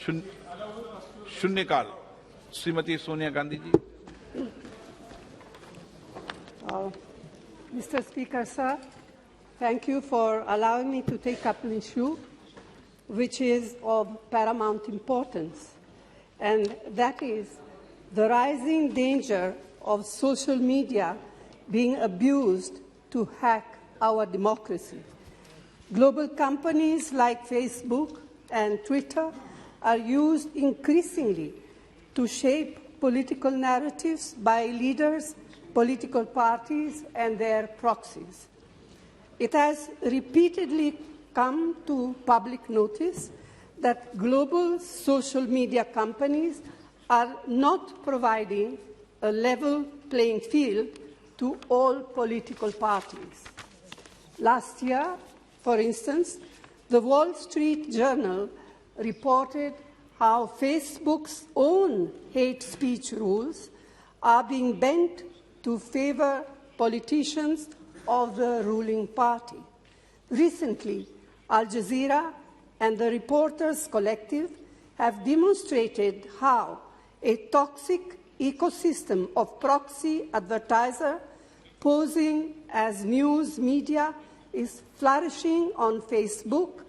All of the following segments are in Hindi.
शून्यकाल Shrimati Sonia Gandhi ji. Mr. Speaker, sir, thank you for allowing me to take up an issue which is of paramount importance, and that is the rising danger of social media being abused to hack our democracy. Global companies like Facebook and Twitter are used increasingly to shape political narratives by leaders, political parties, and their proxies. It has repeatedly come to public notice that global social media companies are not providing a level playing field to all political parties. Last year, for instance, the Wall Street Journal reported how Facebook's own hate speech rules are being bent to favor politicians of the ruling party. Recently, Al Jazeera and the Reporters Collective have demonstrated how a toxic ecosystem of proxy advertisers posing as news media is flourishing on Facebook,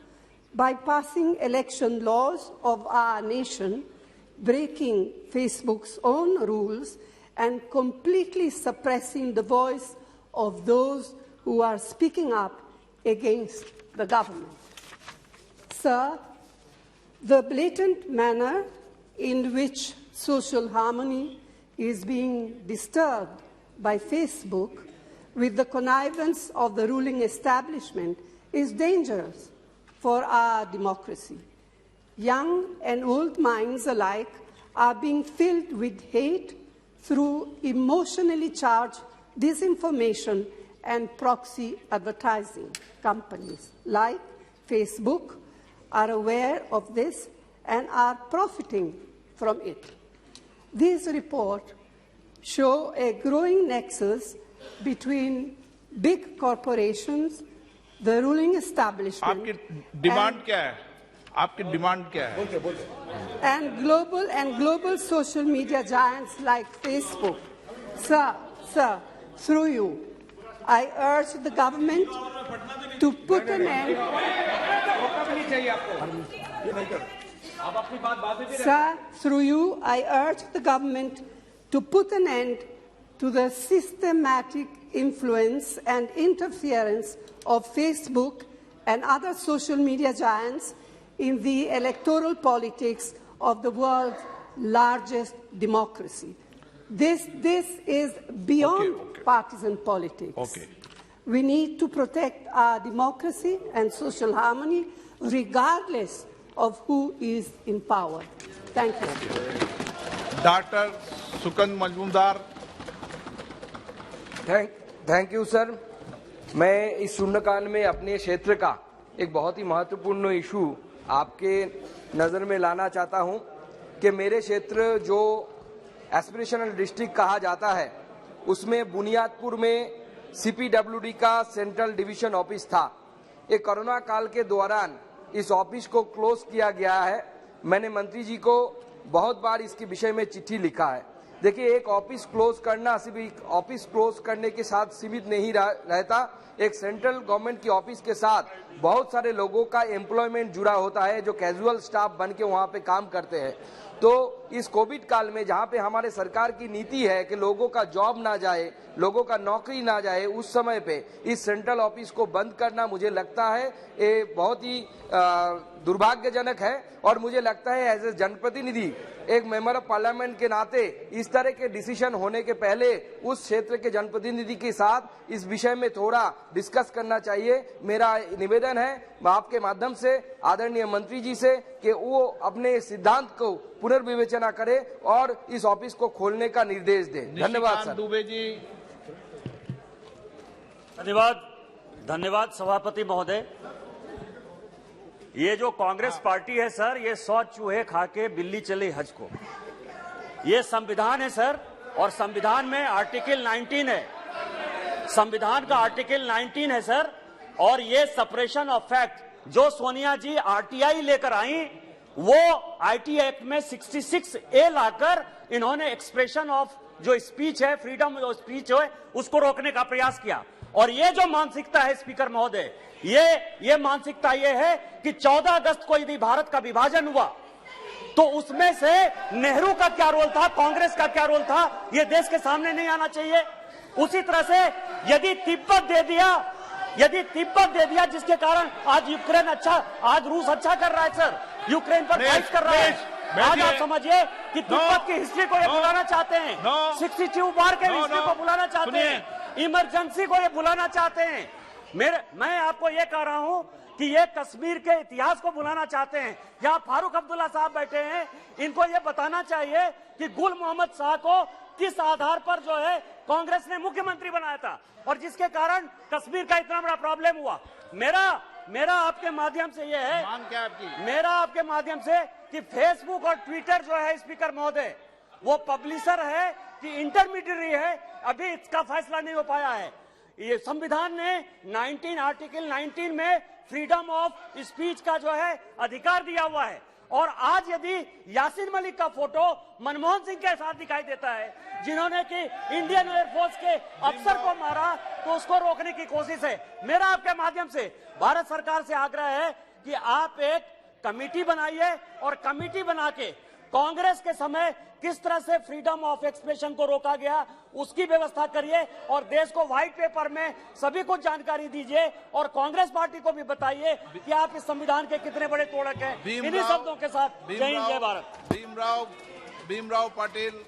bypassing election laws of our nation, breaking Facebook's own rules, and completely suppressing the voice of those who are speaking up against the government. Sir, the blatant manner in which social harmony is being disturbed by Facebook with the connivance of the ruling establishment is dangerous for our democracy. Young and old minds alike are being filled with hate through emotionally charged disinformation and proxy advertising. Companies like Facebook are aware of this and are profiting from it. These reports show a growing nexus between big corporations, the ruling establishment, आपकी डिमांड क्या है? आपकी डिमांड क्या है? and global social media giants like Facebook. Sir, through you, I urge the government to put an end. Sir, through you, I urge the government to put an end to the systematic influence and interference of Facebook and other social media giants in the electoral politics of the world's largest democracy. This is beyond partisan politics. We need to protect our democracy and social harmony regardless of who is in power. Thank you. Dr. Sukant Majumdar. Thank you sir. मैं इस शून्यकाल में अपने क्षेत्र का एक बहुत ही महत्वपूर्ण इशू आपके नज़र में लाना चाहता हूं कि मेरे क्षेत्र जो एस्पिरेशनल डिस्ट्रिक्ट कहा जाता है उसमें बुनियादपुर में सीपीडब्ल्यूडी का सेंट्रल डिवीजन ऑफिस था। एक कोरोना काल के दौरान इस ऑफिस को क्लोज किया गया है। मैंने मंत्री जी को बहुत बार इसके विषय में चिट्ठी लिखा है। देखिए, एक ऑफिस क्लोज करना सिर्फ ऑफिस क्लोज करने के साथ सीमित नहीं रहता। एक सेंट्रल गवर्नमेंट की ऑफिस के साथ बहुत सारे लोगों का एम्प्लॉयमेंट जुड़ा होता है जो कैजुअल स्टाफ बन के वहाँ पे काम करते हैं। तो इस कोविड काल में जहाँ पे हमारे सरकार की नीति है कि लोगों का जॉब ना जाए, लोगों का नौकरी ना जाए, उस समय पे इस सेंट्रल ऑफिस को बंद करना मुझे लगता है ये बहुत ही दुर्भाग्यजनक है। और मुझे लगता है एज ए जनप्रतिनिधि, एक मेंबर ऑफ पार्लियामेंट के नाते इस तरह के डिसीजन होने के पहले उस क्षेत्र के जनप्रतिनिधि के साथ इस विषय में थोड़ा डिस्कस करना चाहिए। मेरा निवेदन है आपके माध्यम से आदरणीय मंत्री जी से कि वो अपने सिद्धांत को पुनर्विवेचना करे और इस ऑफिस को खोलने का निर्देश दे। धन्यवाद सर। दुबे जी। धन्यवाद सभापति महोदय। ये जो कांग्रेस पार्टी है सर, ये 100 चूहे खा के बिल्ली चली हज को। ये संविधान है सर, और संविधान में आर्टिकल 19 है, संविधान का आर्टिकल 19 है सर। और ये सेपरेशन ऑफ फैक्ट जो सोनिया जी आरटीआई लेकर आई, वो आईटी एक्ट में 66A लाकर इन्होंने एक्सप्रेशन ऑफ जो स्पीच है, फ्रीडम ऑफ स्पीच है, उसको रोकने का प्रयास किया। और ये जो मानसिकता है स्पीकर महोदय, ये मानसिकता ये है कि 14 अगस्त को यदि भारत का विभाजन हुआ तो उसमें से नेहरू का क्या रोल था, कांग्रेस का क्या रोल था, ये देश के सामने नहीं आना चाहिए। उसी तरह से यदि तिब्बत दे दिया जिसके कारण आज यूक्रेन आज रूस अच्छा कर रहा है सर, यूक्रेन पर फाइट कर रहा है। आज आप समझिए कि तिब्बत की हिस्ट्री को ये भुलाना चाहते हैं, 62 बार के हिस्ट्री को भुलाना चाहते हैं, इमरजेंसी को ये भुलाना चाहते हैं। मैं आपको ये कह रहा हूं कि ये कश्मीर के इतिहास को भुलाना चाहते हैं। यहाँ फारूक अब्दुल्ला साहब बैठे हैं, इनको ये बताना चाहिए कि गुल मोहम्मद शाह को किस आधार पर जो है कांग्रेस ने मुख्यमंत्री बनाया था और जिसके कारण कश्मीर का इतना बड़ा प्रॉब्लम हुआ। मेरा आपके माध्यम से ये है, मेरा आपके माध्यम से कि फेसबुक और ट्विटर जो है स्पीकर महोदय, वो पब्लिशर है कि इंटरमीडियरी है, अभी इसका फैसला नहीं हो पाया है। ये संविधान ने आर्टिकल 19 में फ्रीडम ऑफ स्पीच का जो है अधिकार दिया हुआ है। और आज यदि यासीन मलिक का फोटो मनमोहन सिंह के साथ दिखाई देता है, जिन्होंने कि इंडियन एयरफोर्स के अफसर को मारा, तो उसको रोकने की कोशिश है। मेरा आपके माध्यम से भारत सरकार से आग्रह है कि आप एक कमेटी बनाइए और कमेटी बना के कांग्रेस के समय किस तरह से फ्रीडम ऑफ एक्सप्रेशन को रोका गया उसकी व्यवस्था करिए और देश को व्हाइट पेपर में सभी को जानकारी दीजिए और कांग्रेस पार्टी को भी बताइए कि आप इस संविधान के कितने बड़े तोड़क हैं। इन्हीं शब्दों के साथ जय हिंद, जय Bharat. Bhimrao Patil.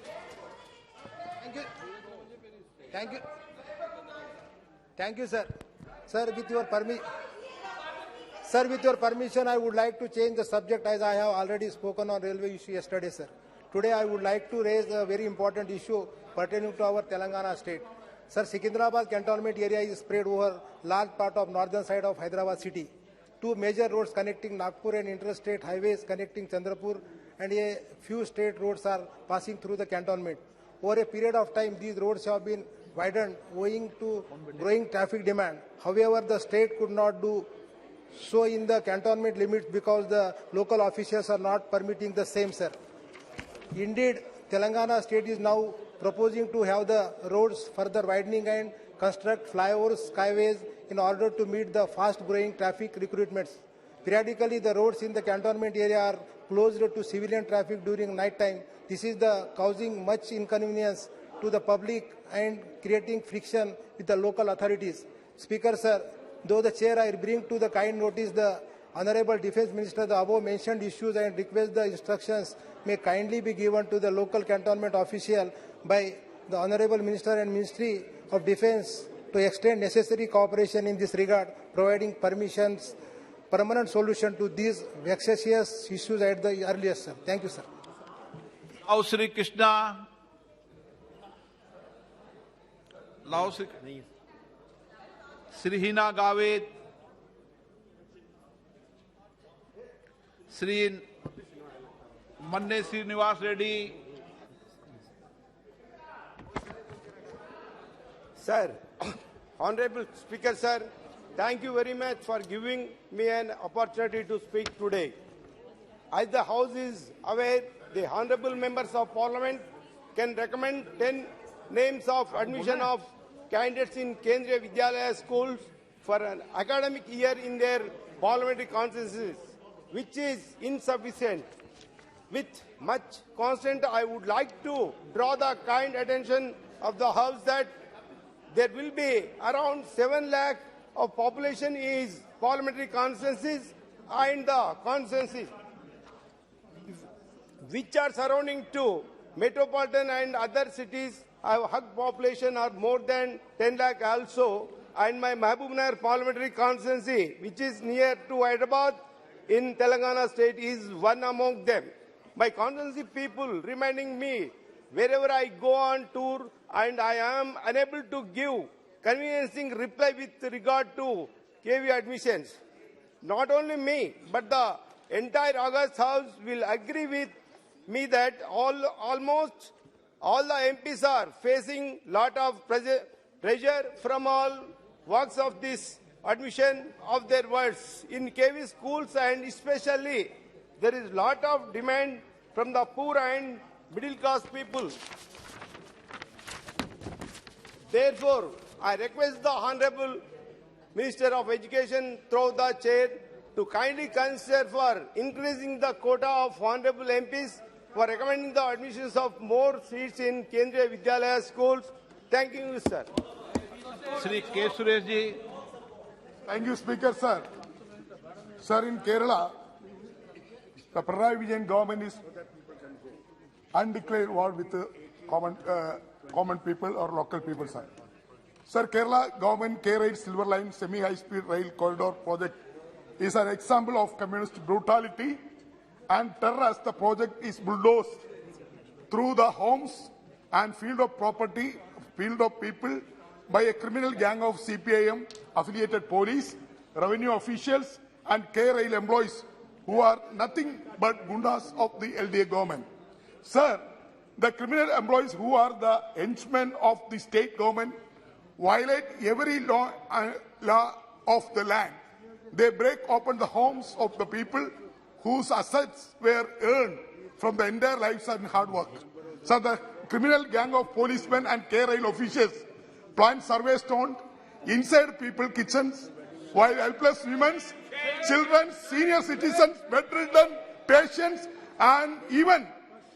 Thank you, sir. Sir, with your permission, I would like to change the subject as I have already spoken on railway issue yesterday, sir. Today, I would like to raise a very important issue pertaining to our Telangana state. Sir, Secunderabad cantonment area is spread over large part of northern side of Hyderabad city. Two major roads connecting Nagpur and interstate highways connecting Chandrapur and a few state roads are passing through the cantonment. Over a period of time, these roads have been widened owing to growing traffic demand. However, the state could not do so in the cantonment limits because the local officials are not permitting the same, sir. Indeed, Telangana state is now proposing to have the roads further widening and construct flyovers, skyways in order to meet the fast-growing traffic requirements. Periodically, the roads in the cantonment area are closed to civilian traffic during night time. This is causing much inconvenience to the public and creating friction with the local authorities. Speaker, sir, though the chair, I bring to the kind notice the Honorable Defence Minister the above mentioned issues and request the instructions may kindly be given to the local cantonment official by the Honorable Minister and Ministry of Defence to extend necessary cooperation in this regard, providing permanent solution to these vexatious issues at the earliest, sir. Thank you, sir. Lao Sri Krishna. Lao Sri Hina Gavit. Sri Manne Srinivas Reddy. Sir, Honorable Speaker, sir, thank you very much for giving me an opportunity to speak today. As the House is aware, the Honorable Members of Parliament can recommend 10 names of admission of candidates in Kendriya Vidyalaya schools for an academic year in their parliamentary constituencies, which is insufficient. With much consent, I would like to draw the kind attention of the House that there will be around 7 lakh of population is parliamentary constituencies and the constituencies which are surrounding to metropolitan and other cities have hug population are more than 10 lakh also, and my Mahabubnagar parliamentary constituency, which is near to Hyderabad in Telangana state, is one among them. My constituency people reminding me wherever I go on tour and I am unable to give convincing reply with regard to KV admissions. Not only me, but the entire August House will agree with me that almost all the MPs are facing lot of pressure from all walks of this admission of their words in KV schools, and especially there is lot of demand from the poor and middle class people. Therefore, I request the Honorable Minister of Education through the chair to kindly consider for increasing the quota of Honorable MPs for recommending the admissions of more seats in Kendriya Vidyalaya schools. Thank you, sir. Shri K. Suresh ji. Thank you, Speaker, sir. Sir, in Kerala, the Pinarayi Vijayan government is undeclared war with the common people or local people, sir. Sir, Kerala government K-Rail Silver Line semi-high-speed rail corridor project is an example of communist brutality and terror as the project is bulldozed through the homes and field of property, field of people by a criminal gang of CPIM affiliated police, revenue officials and K-Rail employees who are nothing but gundas of the LDA government. Sir, the criminal employees who are the henchmen of the state government violate every law of the land. They break open the homes of the people whose assets were earned from the entire lives and hard work. So the criminal gang of policemen and K-Rail officials plant survey stone inside people kitchens while helpless women, children, senior citizens, bedridden, patients and even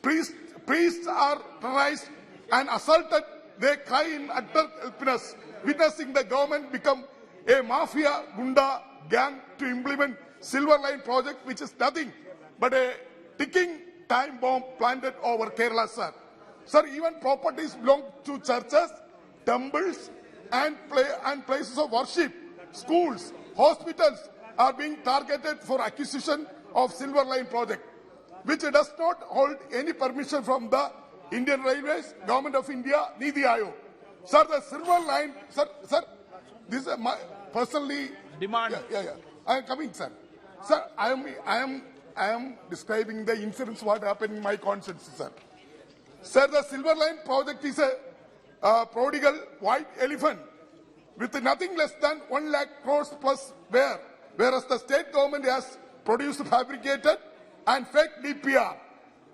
priests are terrorized and assaulted. They cry in utter helplessness, witnessing the government become a mafia gunda gang to implement Silver Line project, which is nothing but a ticking time bomb planted over Kerala, sir. Sir, even properties belong to churches, temples, and places of worship, schools, hospitals are being targeted for acquisition of Silver Line project, which does not hold any permission from the Indian Railways, Government of India, Niti Aayog. Sir, the Silver Line, sir, this is my personally Demand. Yeah. I am coming, sir. Sir, I am describing the incidents what happened in my constituency, sir. Sir, the Silver Line project is a prodigal white elephant with nothing less than 1 lakh crores plus whereas the state government has produced fabricated and fake DPR,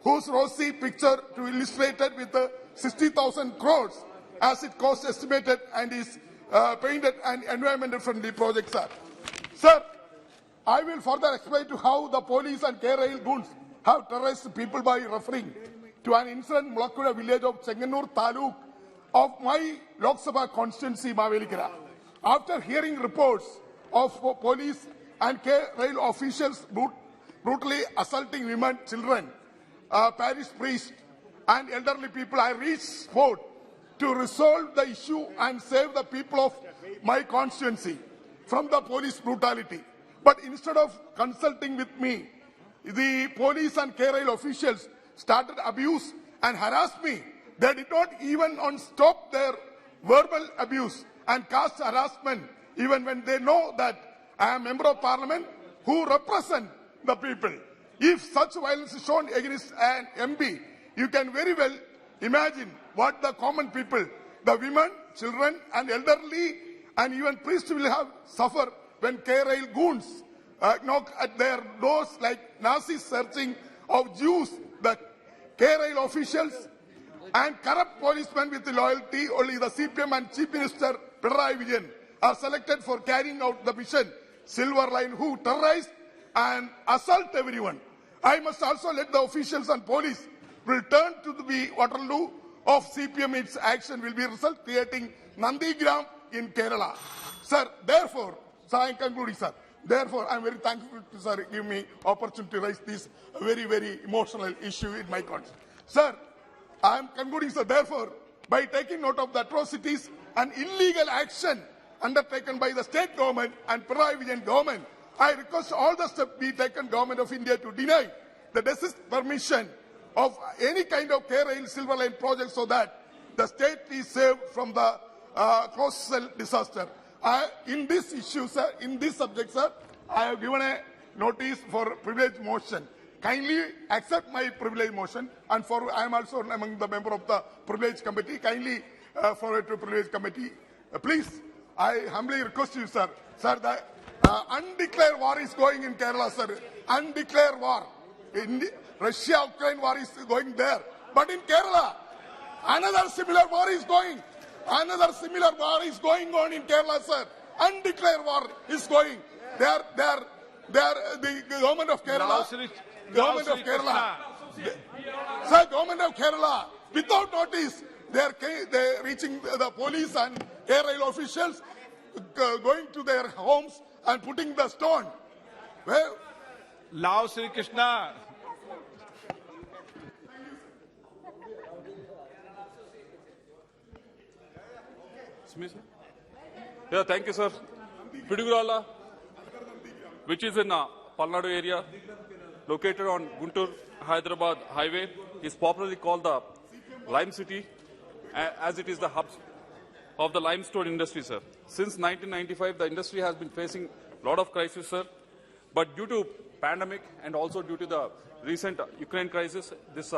whose rosy picture to illustrate it with 60,000 crores as it cost estimated and is painted an environmental friendly project, sir. Sir, I will further explain to how the police and K-Rail goons have terrorized people by referring to an incident in Mulakkuzha village of Chenganur Taluk of my Lok Sabha constituency, Mavelikara. After hearing reports of police and K-Rail officials brutally assaulting women, children, parish priests and elderly people, I reached spot to resolve the issue and save the people of my constituency from the police brutality. But instead of consulting with me, the police and K-Rail officials started abuse and harassed me. They did not even stop their verbal abuse and cast harassment even when they know that I am a member of parliament who represent the people. If such violence is shown against an MP, you can very well imagine what the common people, the women, children and elderly and even priests will have suffer when K-Rail goons knock at their doors like Nazis searching of Jews. The K-Rail officials and corrupt policemen with loyalty, only the CPM and Chief Minister Pinarayi Vijayan are selected for carrying out the mission Silver Line, who terrorize and assault everyone. I must also let the officials and police return to the Waterloo of CPM. Its action will be result creating Nandigram in Kerala. Sir, therefore, sir, I am concluding, sir. Therefore, I am very thankful to sir give me opportunity to raise this very, very emotional issue in my conscience. Sir, I am concluding, sir. Therefore, by taking note of the atrocities and illegal action undertaken by the state government and Pinarayi Vijayan government, I request all the steps be taken Government of India to deny the desist permission of any kind of K-Rail Silver Line project so that the state is saved from the coastal disaster. In this issue, sir, in this subject, sir, I have given a notice for privilege motion. Kindly accept my privilege motion, and I am also among the member of the privilege committee. Kindly forward to privilege committee. Please, I humbly request you, sir. Sir, the undeclared war is going in Kerala, sir. Undeclared war. Russia-Ukraine war is going there. But in Kerala, another similar war is going. Another similar war is going on in Kerala, sir. Undeclared war is going. They are the government of Kerala. Government of Kerala. Sir, government of Kerala, without notice, they are reaching the police and air rail officials, going to their homes and putting the stone. Well, Lao Sri Krishna. Yeah, thank you, sir. Pidugurala, which is in Palnadu area, located on Guntur-Hyderabad highway, is popularly called the Lime City, as it is the hub of the limestone industry, sir. Since 1995, the industry has been facing a lot of crises, sir. But due to pandemic and also due to the recent Ukraine crisis, this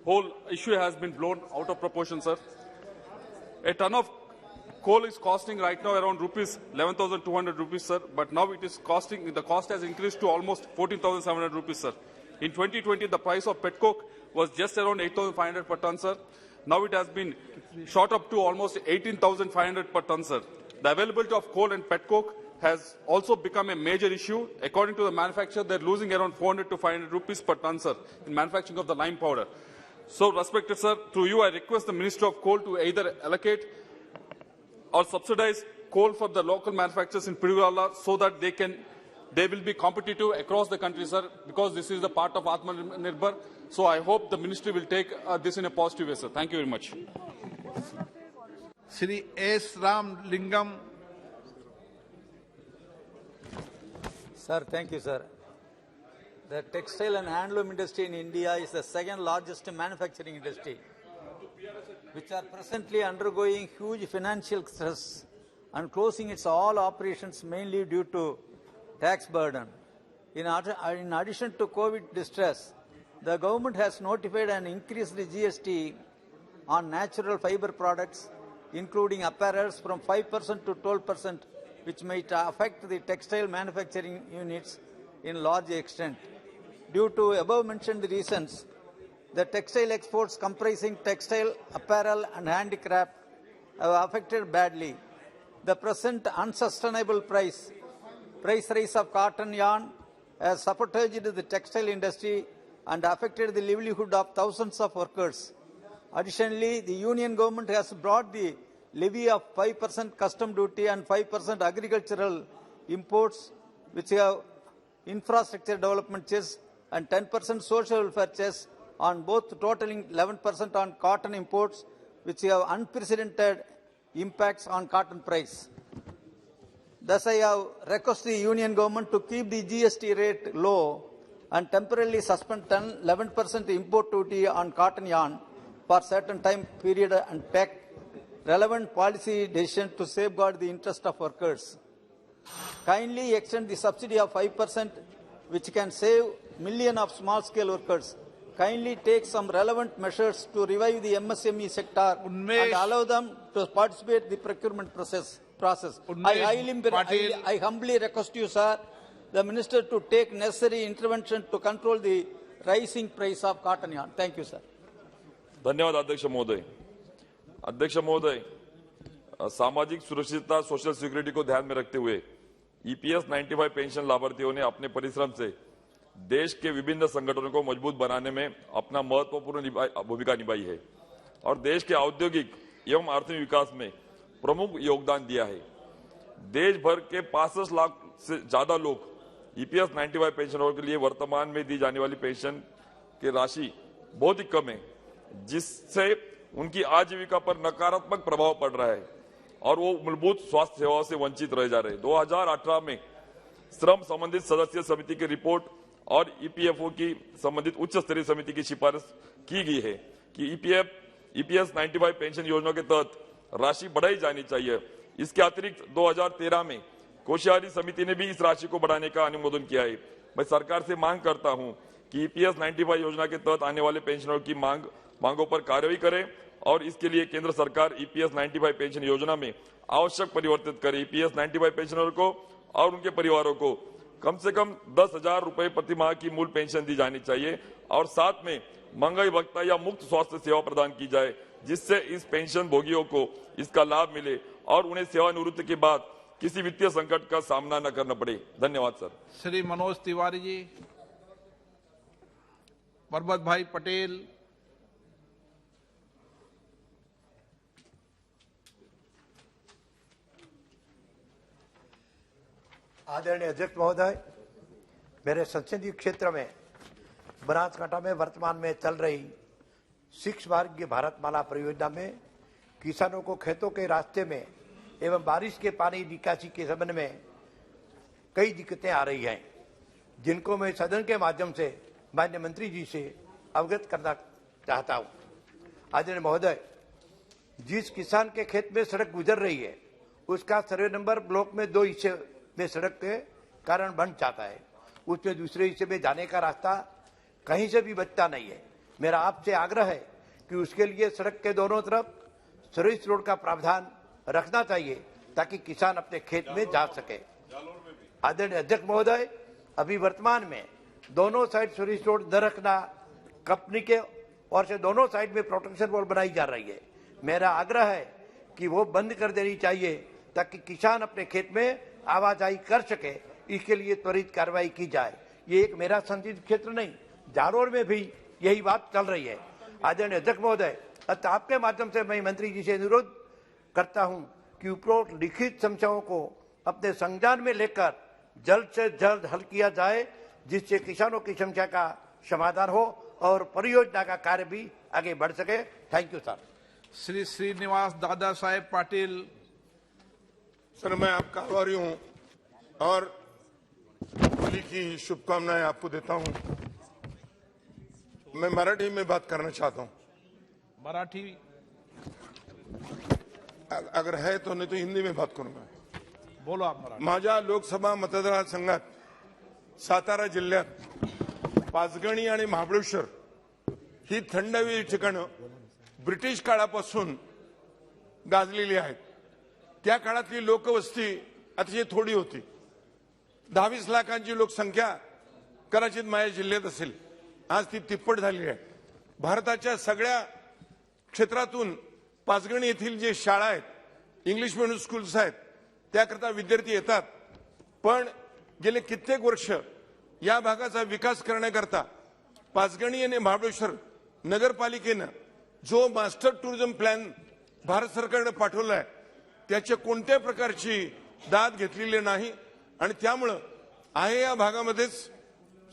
whole issue has been blown out of proportion, sir. A ton of coal is costing right now around rupees 11,200 rupees, sir. But now it is costing, the cost has increased to almost 14,700 rupees, sir. In 2020, the price of petcoke was just around 8,500 per ton, sir. Now it has been shot up to almost 18,500 per ton, sir. The availability of coal and petcoke has also become a major issue. According to the manufacturer, they're losing around 400 to 500 rupees per ton, sir, in manufacturing of the lime powder. So, respected sir, through you, I request the Minister of Coal to either allocate or subsidize coal for the local manufacturers in Pidugurala so that they will be competitive across the country, sir, because this is the part of Atmanirbhar. So I hope the ministry will take this in a positive way, sir. Thank you very much. Sri S. Ram Lingam. Sir, thank you, sir. The textile and handloom industry in India is the second largest manufacturing industry, which are presently undergoing huge financial stress and closing its all operations mainly due to tax burden. In addition to COVID distress, the government has notified and increased the GST on natural fiber products, including apparels, from 5% to 12%, which might affect the textile manufacturing units in large extent. Due to above-mentioned reasons, the textile exports comprising textile, apparel and handicraft have affected badly. The present unsustainable price rise of cotton yarn has sabotaged the textile industry and affected the livelihood of thousands of workers. Additionally, the union government has brought the levy of 5% custom duty and 5% agricultural imports, which have infrastructure development cess and 10% social welfare cess on both, totaling 11% on cotton imports, which have unprecedented impacts on cotton price. Thus, I have requested the union government to keep the GST rate low and temporarily suspend 11% import duty on cotton yarn for certain time period and take relevant policy decision to safeguard the interest of workers. Kindly extend the subsidy of 5%, which can save millions of small-scale workers. Kindly take some relevant measures to revive the MSME sector and allow them to participate in the procurement process. I humbly request you, sir, the minister to take necessary intervention to control the rising price of cotton yarn. Thank you, sir. धन्यवाद अध्यक्ष महोदय. अध्यक्ष महोदय, सामाजिक सुरक्षितता सोशल सिक्योरिटी को ध्यान में रखते हुए ईपीएस 95 पेंशन लाभार्थियों ने अपने परिश्रम से देश के विभिन्न संगठनों को मजबूत बनाने में अपना महत्वपूर्ण भूमिका निभाई है और देश के औद्योगिक एवं आर्थिक विकास में प्रमुख योगदान दिया है. देश भर के 65 लाख से ज्यादा लोग ईपीएस 95 पेंशनरों के लिए वर्तमान में दी जाने वाली पेंशन की राशि बहुत ही कम है, जिससे उनकी आजीविका पर नकारात्मक प्रभाव पड़ रहा है और वो मूलभूत स्वास्थ्य सेवाओं से वंचित रह जा रहे हैं. 2018 में श्रम संबंधित सदस्य समिति की रिपोर्ट और ईपीएफओ की संबंधित उच्च स्तरीय समिति की सिफारिश की गई है कि ईपीएस 95 पेंशन योजना के तहत राशि बढ़ाई जानी चाहिए. इसके अतिरिक्त 2013 में कोश्यारी समिति ने भी इस राशि को बढ़ाने का अनुमोदन किया है. मैं सरकार से मांग करता हूं कि ईपीएस 95 योजना के तहत आने वाले पेंशनरों की मांगों पर कार्रवाई करे और इसके लिए केंद्र सरकार ईपीएस 95 पेंशन योजना में आवश्यक परिवर्तित करे. ईपीएस 95 पेंशनरों को और उनके परिवारों को कम से कम 10,000 रुपए प्रति माह की मूल पेंशन दी जानी चाहिए और साथ में महंगाई भत्ता या मुफ्त स्वास्थ्य सेवा प्रदान की जाए, जिससे इस पेंशन भोगियों को इसका लाभ मिले और उन्हें सेवानिवृत्ति के बाद किसी वित्तीय संकट का सामना न करना पड़े। धन्यवाद सर। श्री मनोज तिवारी जी, परबत भाई पटेल, आदरणीय अध्यक्ष महोदय, मेरे संसदीय क्षेत्र में बनासकांठा में वर्तमान में चल रही 6 मार्गीय भारतमाला परियोजना में किसानों को खेतों के रास्ते में एवं बारिश के पानी निकासी के संबंध में कई दिक्कतें आ रही हैं, जिनको मैं सदन के माध्यम से माननीय मंत्री जी से अवगत करना चाहता हूं। आदरणीय महोदय, जिस किसान के खेत में सड़क गुजर रही है उसका सर्वे नंबर ब्लॉक में 2 हिस्से में सड़क के कारण बन जाता है, उसमें दूसरे हिस्से में जाने का रास्ता कहीं से भी बचता नहीं है। मेरा आपसे आग्रह है कि उसके लिए सड़क के दोनों तरफ सर्विस रोड का प्रावधान रखना चाहिए ताकि किसान अपने खेत में जा सके। आदरणीय अध्यक्ष महोदय, अभी वर्तमान में दोनों साइड सर्विस रोड न रखना कंपनी के ओर से दोनों साइड में प्रोटेक्शन वॉल बनाई जा रही है। मेरा आग्रह है कि वो बंद कर देनी चाहिए ताकि किसान अपने खेत में आवाजाही कर सके, इसके लिए त्वरित कार्रवाई की जाए। ये एक मेरा संसदीय क्षेत्र नहीं, जालोर में भी यही बात चल रही है। आदरणीय अध्यक्ष महोदय, अतः आपके माध्यम से मैं मंत्री जी से अनुरोध करता हूं कि उपरोक्त लिखित समस्याओं को अपने संज्ञान में लेकर जल्द से जल्द हल किया जाए, जिससे किसानों की समस्या का समाधान हो और परियोजना का कार्य भी आगे बढ़ सके। Thank you sir. Shri Srinivas Dada Saheb Patil. Sir, मैं आपका आभारी हूं और होली की शुभकामनाएं आपको देता हूं। मैं मराठी में बात करना चाहता हूं। मराठी अगर है तो, नहीं तो हिंदी में बात करूंगा। बोलो आप मराठी। माझ्या लोकसभा मतदारसंघात सातारा जिल्ह्यात पाचगणी आणि महाबळेश्वर ही थंड हवेची ठिकाणं ब्रिटिश काळापासून गाजलेली आहेत। त्या काळातली लोकवस्ती अतिशय थोडी होती। 10-20 लाखांची लोकसंख्या कदाचित माझ्या जिल्ह्यात असेल, आज ती तिप्पट झाली आहे। भारताच्या सगळ्या क्षेत्रातून पाचगणी येथील जे शाळा आहेत, इंग्लिश मीडियम स्कूल्स आहेत, त्याकरता विद्यार्थी येतात। पण गेले कित्येक वर्ष या भागाचा विकास करण्याकरता पाचगणी आणि महाबळेश्वर नगरपालिकेनं जो मास्टर टुरिझम प्लॅन भारत सरकारने पाठवला आहे त्याच्या कोणत्या प्रकारची दाद घेतलेली नाही आणि त्यामुळे आहे या भागामध्येच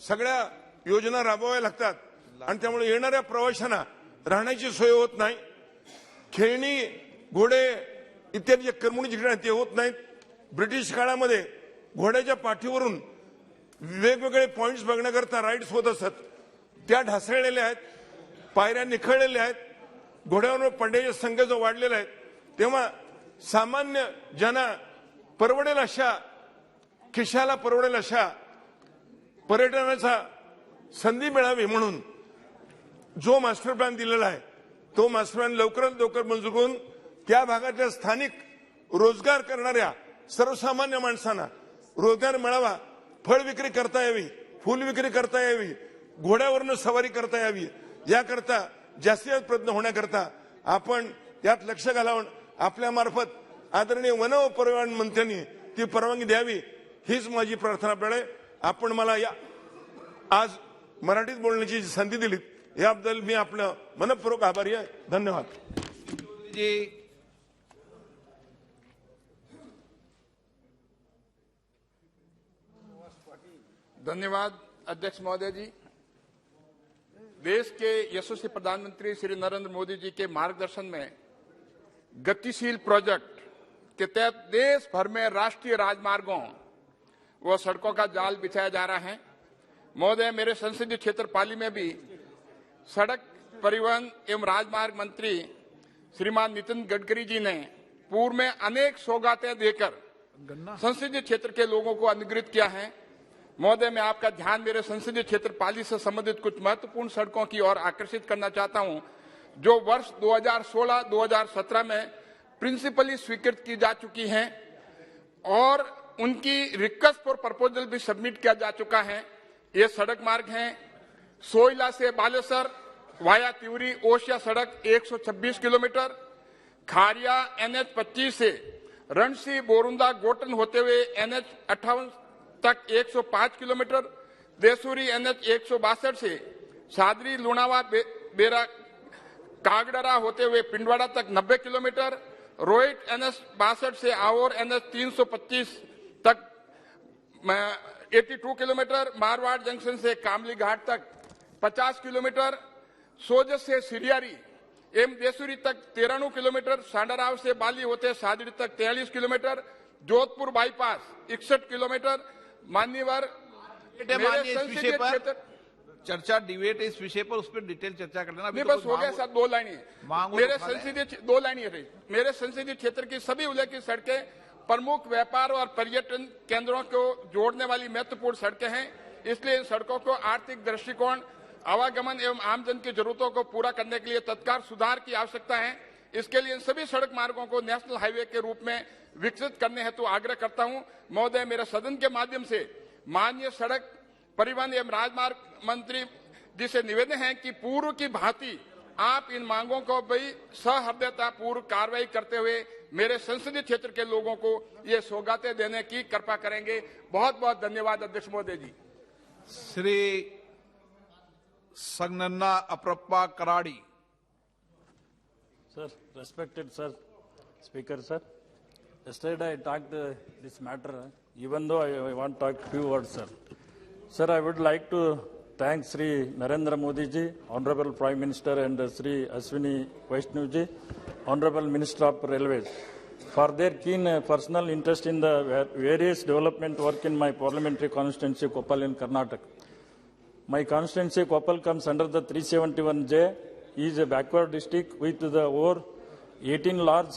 सगळ्या योजना राबवाव्या लागतात आणि त्यामुळे येणाऱ्या प्रवाशांना राहण्याची सोय होत नाही। खेळणी, घोडे इत्यादी जे करमणुकीची ठिकाणे ते होत नाहीत। ब्रिटिश काळामध्ये घोड्याच्या पाठीवरून वेगवेगळे पॉइंट्स बघण्याकरता राईड्स होत असत, त्या ढासळलेल्या आहेत, पायऱ्या निखळलेल्या आहेत, घोड्यावर पडण्याची संख्या जो वाढलेला आहे, तेव्हा सामान्य जना परवडेल अशा, खिशाला परवडेल अशा पर्यटनाचा संधी मिळावी म्हणून जो मास्टर प्लॅन दिलेला आहे तो मास्टर प्लॅन लवकरात लवकर मंजूर करून त्या भागातल्या स्थानिक रोजगार करणाऱ्या सर्वसामान्य माणसांना रोजगार मिळावा, फळ विक्री करता यावी, फूल विक्री करता यावी, घोड्यावरनं सवारी करता यावी, याकरता जास्तीत प्रयत्न होण्याकरता आपण यात लक्ष घालावून आपल्या मार्फत आदरणीय वन व परिवहन मंत्र्यांनी ती परवानगी द्यावी, हीच माझी प्रार्थना आपल्याला। आपण मला या आज मराठीत बोलण्याची संधी दिली याबद्दल मी आपलं मनपूर्वक आभारी आहे। धन्यवाद जी। धन्यवाद अध्यक्ष महोदय जी। देश के यशस्वी प्रधानमंत्री श्री नरेंद्र मोदी जी के मार्गदर्शन में गतिशील प्रोजेक्ट के तहत देश भर में राष्ट्रीय राजमार्गों व सड़कों का जाल बिछाया जा रहा है। महोदय, मेरे संसदीय क्षेत्र पाली में भी सड़क परिवहन एवं राजमार्ग मंत्री श्रीमान नितिन गडकरी जी ने पूर्व में अनेक सौगातें देकर संसदीय क्षेत्र के लोगों को अनुग्रहित किया है। महोदय, मैं आपका ध्यान मेरे संसदीय क्षेत्र पाली से संबंधित कुछ महत्वपूर्ण सड़कों की ओर आकर्षित करना चाहता हूं, जो वर्ष 2016-2017 में प्रिंसिपली स्वीकृत की जा चुकी हैं और उनकी रिक्वेस्ट फॉर प्रपोजल भी सबमिट किया जा चुका है। ये सड़क मार्ग हैं सोइला से बालेसर वाया तिवरी ओशिया सड़क 126 किलोमीटर, खारिया NH 25 से रणसी बोरुंदा गोटन होते हुए NH 58 तक 105 किलोमीटर, देसूरी NH 162 से सादरी लुणावा बेरा कागडरा होते हुए पिंडवाड़ा तक 90 किलोमीटर, रोहित NH 62 से आवोर NH 325 तक 82 किलोमीटर, मारवाड़ जंक्शन से कामली घाट तक 50 किलोमीटर, सोजत से सिरियारी एम देसूरी तक 93 किलोमीटर, सांडाराव से बाली होते सादड़ी तक 43 किलोमीटर, जोधपुर बाईपास 61 किलोमीटर, मान्यवर माननीय इस विषय पर चर्चा डिबेट इस विषय पर उस पर डिटेल चर्चा कर लेना। नहीं बस हो गया सर, 2 लाइनें मेरे संसदीय 2 लाइनें रही। मेरे संसदीय क्षेत्र की सभी उल्लेख की सड़कें प्रमुख व्यापार और पर्यटन केंद्रों को जोड़ने वाली महत्वपूर्ण सड़कें हैं, इसलिए इन सड़कों को आर्थिक दृष्टिकोण, आवागमन एवं आमजन की जरूरतों को पूरा करने के लिए तत्काल सुधार की आवश्यकता है। इसके लिए इन सभी सड़क मार्गों को नेशनल हाईवे के रूप में विकसित करने हेतु आग्रह करता हूं। महोदय, मेरे सदन के माध्यम से माननीय सड़क परिवहन एवं राजमार्ग मंत्री जी से निवेदन है कि पूर्व की भांति आप इन मांगों को भी सहृदयता पूर्व कार्रवाई करते हुए मेरे संसदीय क्षेत्र के लोगों को ये सौगातें देने की कृपा करेंगे। बहुत बहुत धन्यवाद अध्यक्ष महोदय जी। Shri संगनन्ना अप्रप्पा कराड़ी। Sir, respected sir, speaker sir. Yesterday I talked this matter, even though I want to talk few words sir. Sir, I would like to thank Sri Narendra Modi ji, Honorable Prime Minister, and Sri Ashwini Vaishnav ji, Honorable Minister of Railways, for their keen personal interest in the various development work in my parliamentary constituency Koppal in Karnataka. My constituency Koppal comes under the 371J, is a backward district with the over 18 large,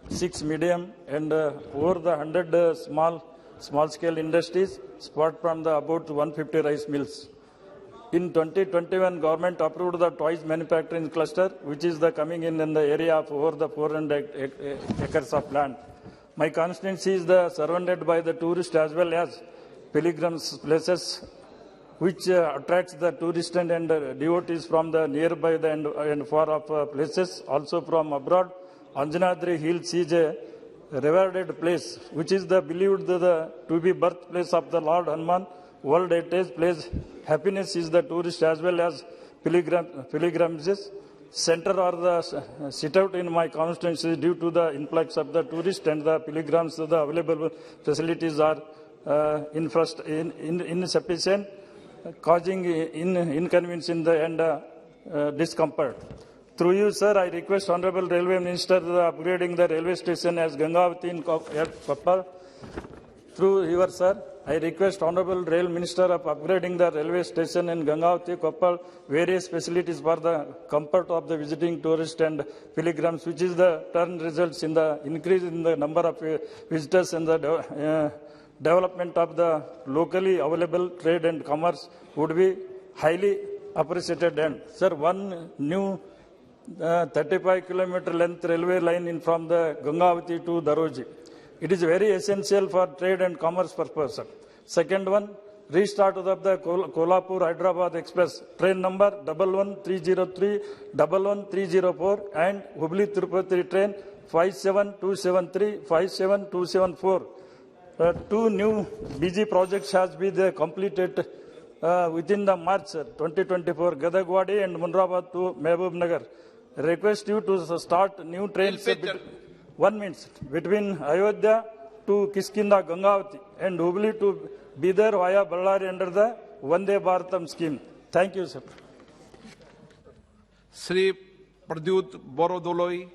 6 medium and over the 100 small scale industries spread from the about 150 rice mills. In 2021, government approved the toys manufacturing cluster, which is the coming in the area of over the 400 acres of land. My constituency is surrounded by the tourists as well as pilgrims places, which attracts the tourists and devotees from the nearby and far off places, also from abroad. Anjanadri Hills is a revered place, which is believed to be birthplace of the Lord Hanuman. World Heritage Place. Happiness is the tourist as well as pilgrimages. Center or the sit out in my constituency due to the influx of the tourists and the pilgrims. The available facilities are insufficient, causing inconvenience in the and discomfort. Through you, sir, I request Honorable Railway Minister upgrading the railway station as Gangavati in Koppal. Through you, sir, I request Honorable Rail Minister of upgrading the railway station in Gangavati, Koppal, various facilities for the comfort of the visiting tourists and pilgrims, which is the turn results in the increase in the number of visitors and the development of the locally available trade and commerce would be highly appreciated. And, sir, one new 35-kilometer length railway line in from the Gangavati to Daroji. It is very essential for trade and commerce purpose. Second one, restart of the Kolhapur Hyderabad Express, train number 11303, 11304 and Hubli Tirupati train 57273, 57274. Two new BG projects has been completed within the March 2024, Gadagwadi and Munrabad to Mehboob Nagar. Request you to start new trains 1 minute between Ayodhya to Kiskinda Gangavati and Hubli to Bidar via Ballari under the Vande Bharatam scheme. Thank you, sir. Sri Pradyut Borodoloi.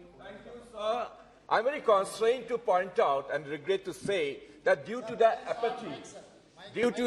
I'm very constrained to point out and regret to say that due to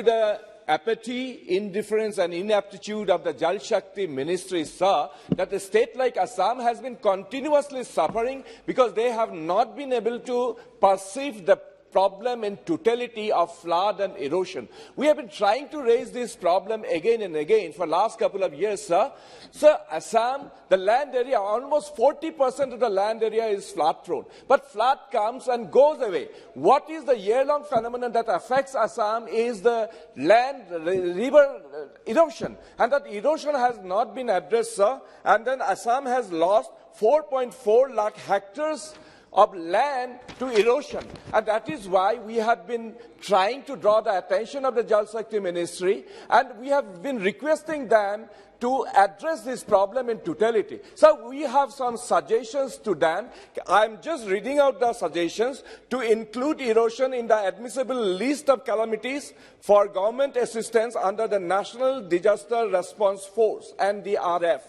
the apathy, indifference and inaptitude of the Jal Shakti ministry, sir, that a state like Assam has been continuously suffering because they have not been able to perceive the problem in totality of flood and erosion. We have been trying to raise this problem again and again for the last couple of years, sir. Sir, Assam, the land area, almost 40% of the land area is flood prone. But flood comes and goes away. What is the year-long phenomenon that affects Assam is the river erosion. And that erosion has not been addressed, sir. And then Assam has lost 4.4 lakh hectares of land to erosion. And that is why we have been trying to draw the attention of the Jal Shakti Ministry, and we have been requesting them to address this problem in totality. So we have some suggestions to them. I'm just reading out the suggestions to include erosion in the admissible list of calamities for government assistance under the National Disaster Response Force, NDRF.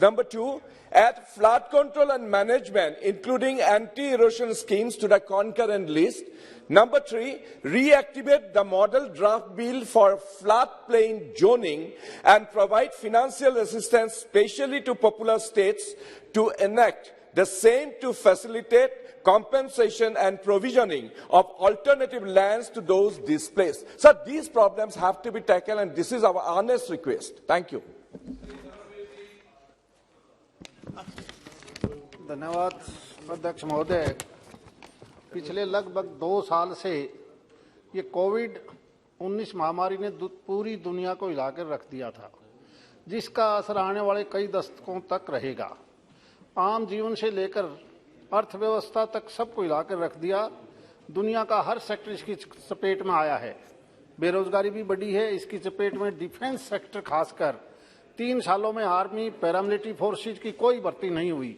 Number 2, add flood control and management, including anti-erosion schemes, to the concurrent list. Number 3, reactivate the model draft bill for floodplain zoning and provide financial assistance, especially to popular states, to enact the same to facilitate compensation and provisioning of alternative lands to those displaced. So these problems have to be tackled, and this is our honest request. Thank you. धन्यवाद अध्यक्ष महोदय। पिछले लगभग 2 साल से ये कोविड-19 महामारी ने पूरी दुनिया को हिलाकर रख दिया था, जिसका असर आने वाले कई दशकों तक रहेगा। आम जीवन से लेकर अर्थव्यवस्था तक सबको हिलाकर रख दिया। दुनिया का हर सेक्टर इसकी चपेट में आया है। बेरोजगारी भी बढ़ी है। इसकी चपेट में डिफेंस सेक्टर खासकर 3 सालों में आर्मी पैरामिलिट्री फोर्सेज की कोई भर्ती नहीं हुई,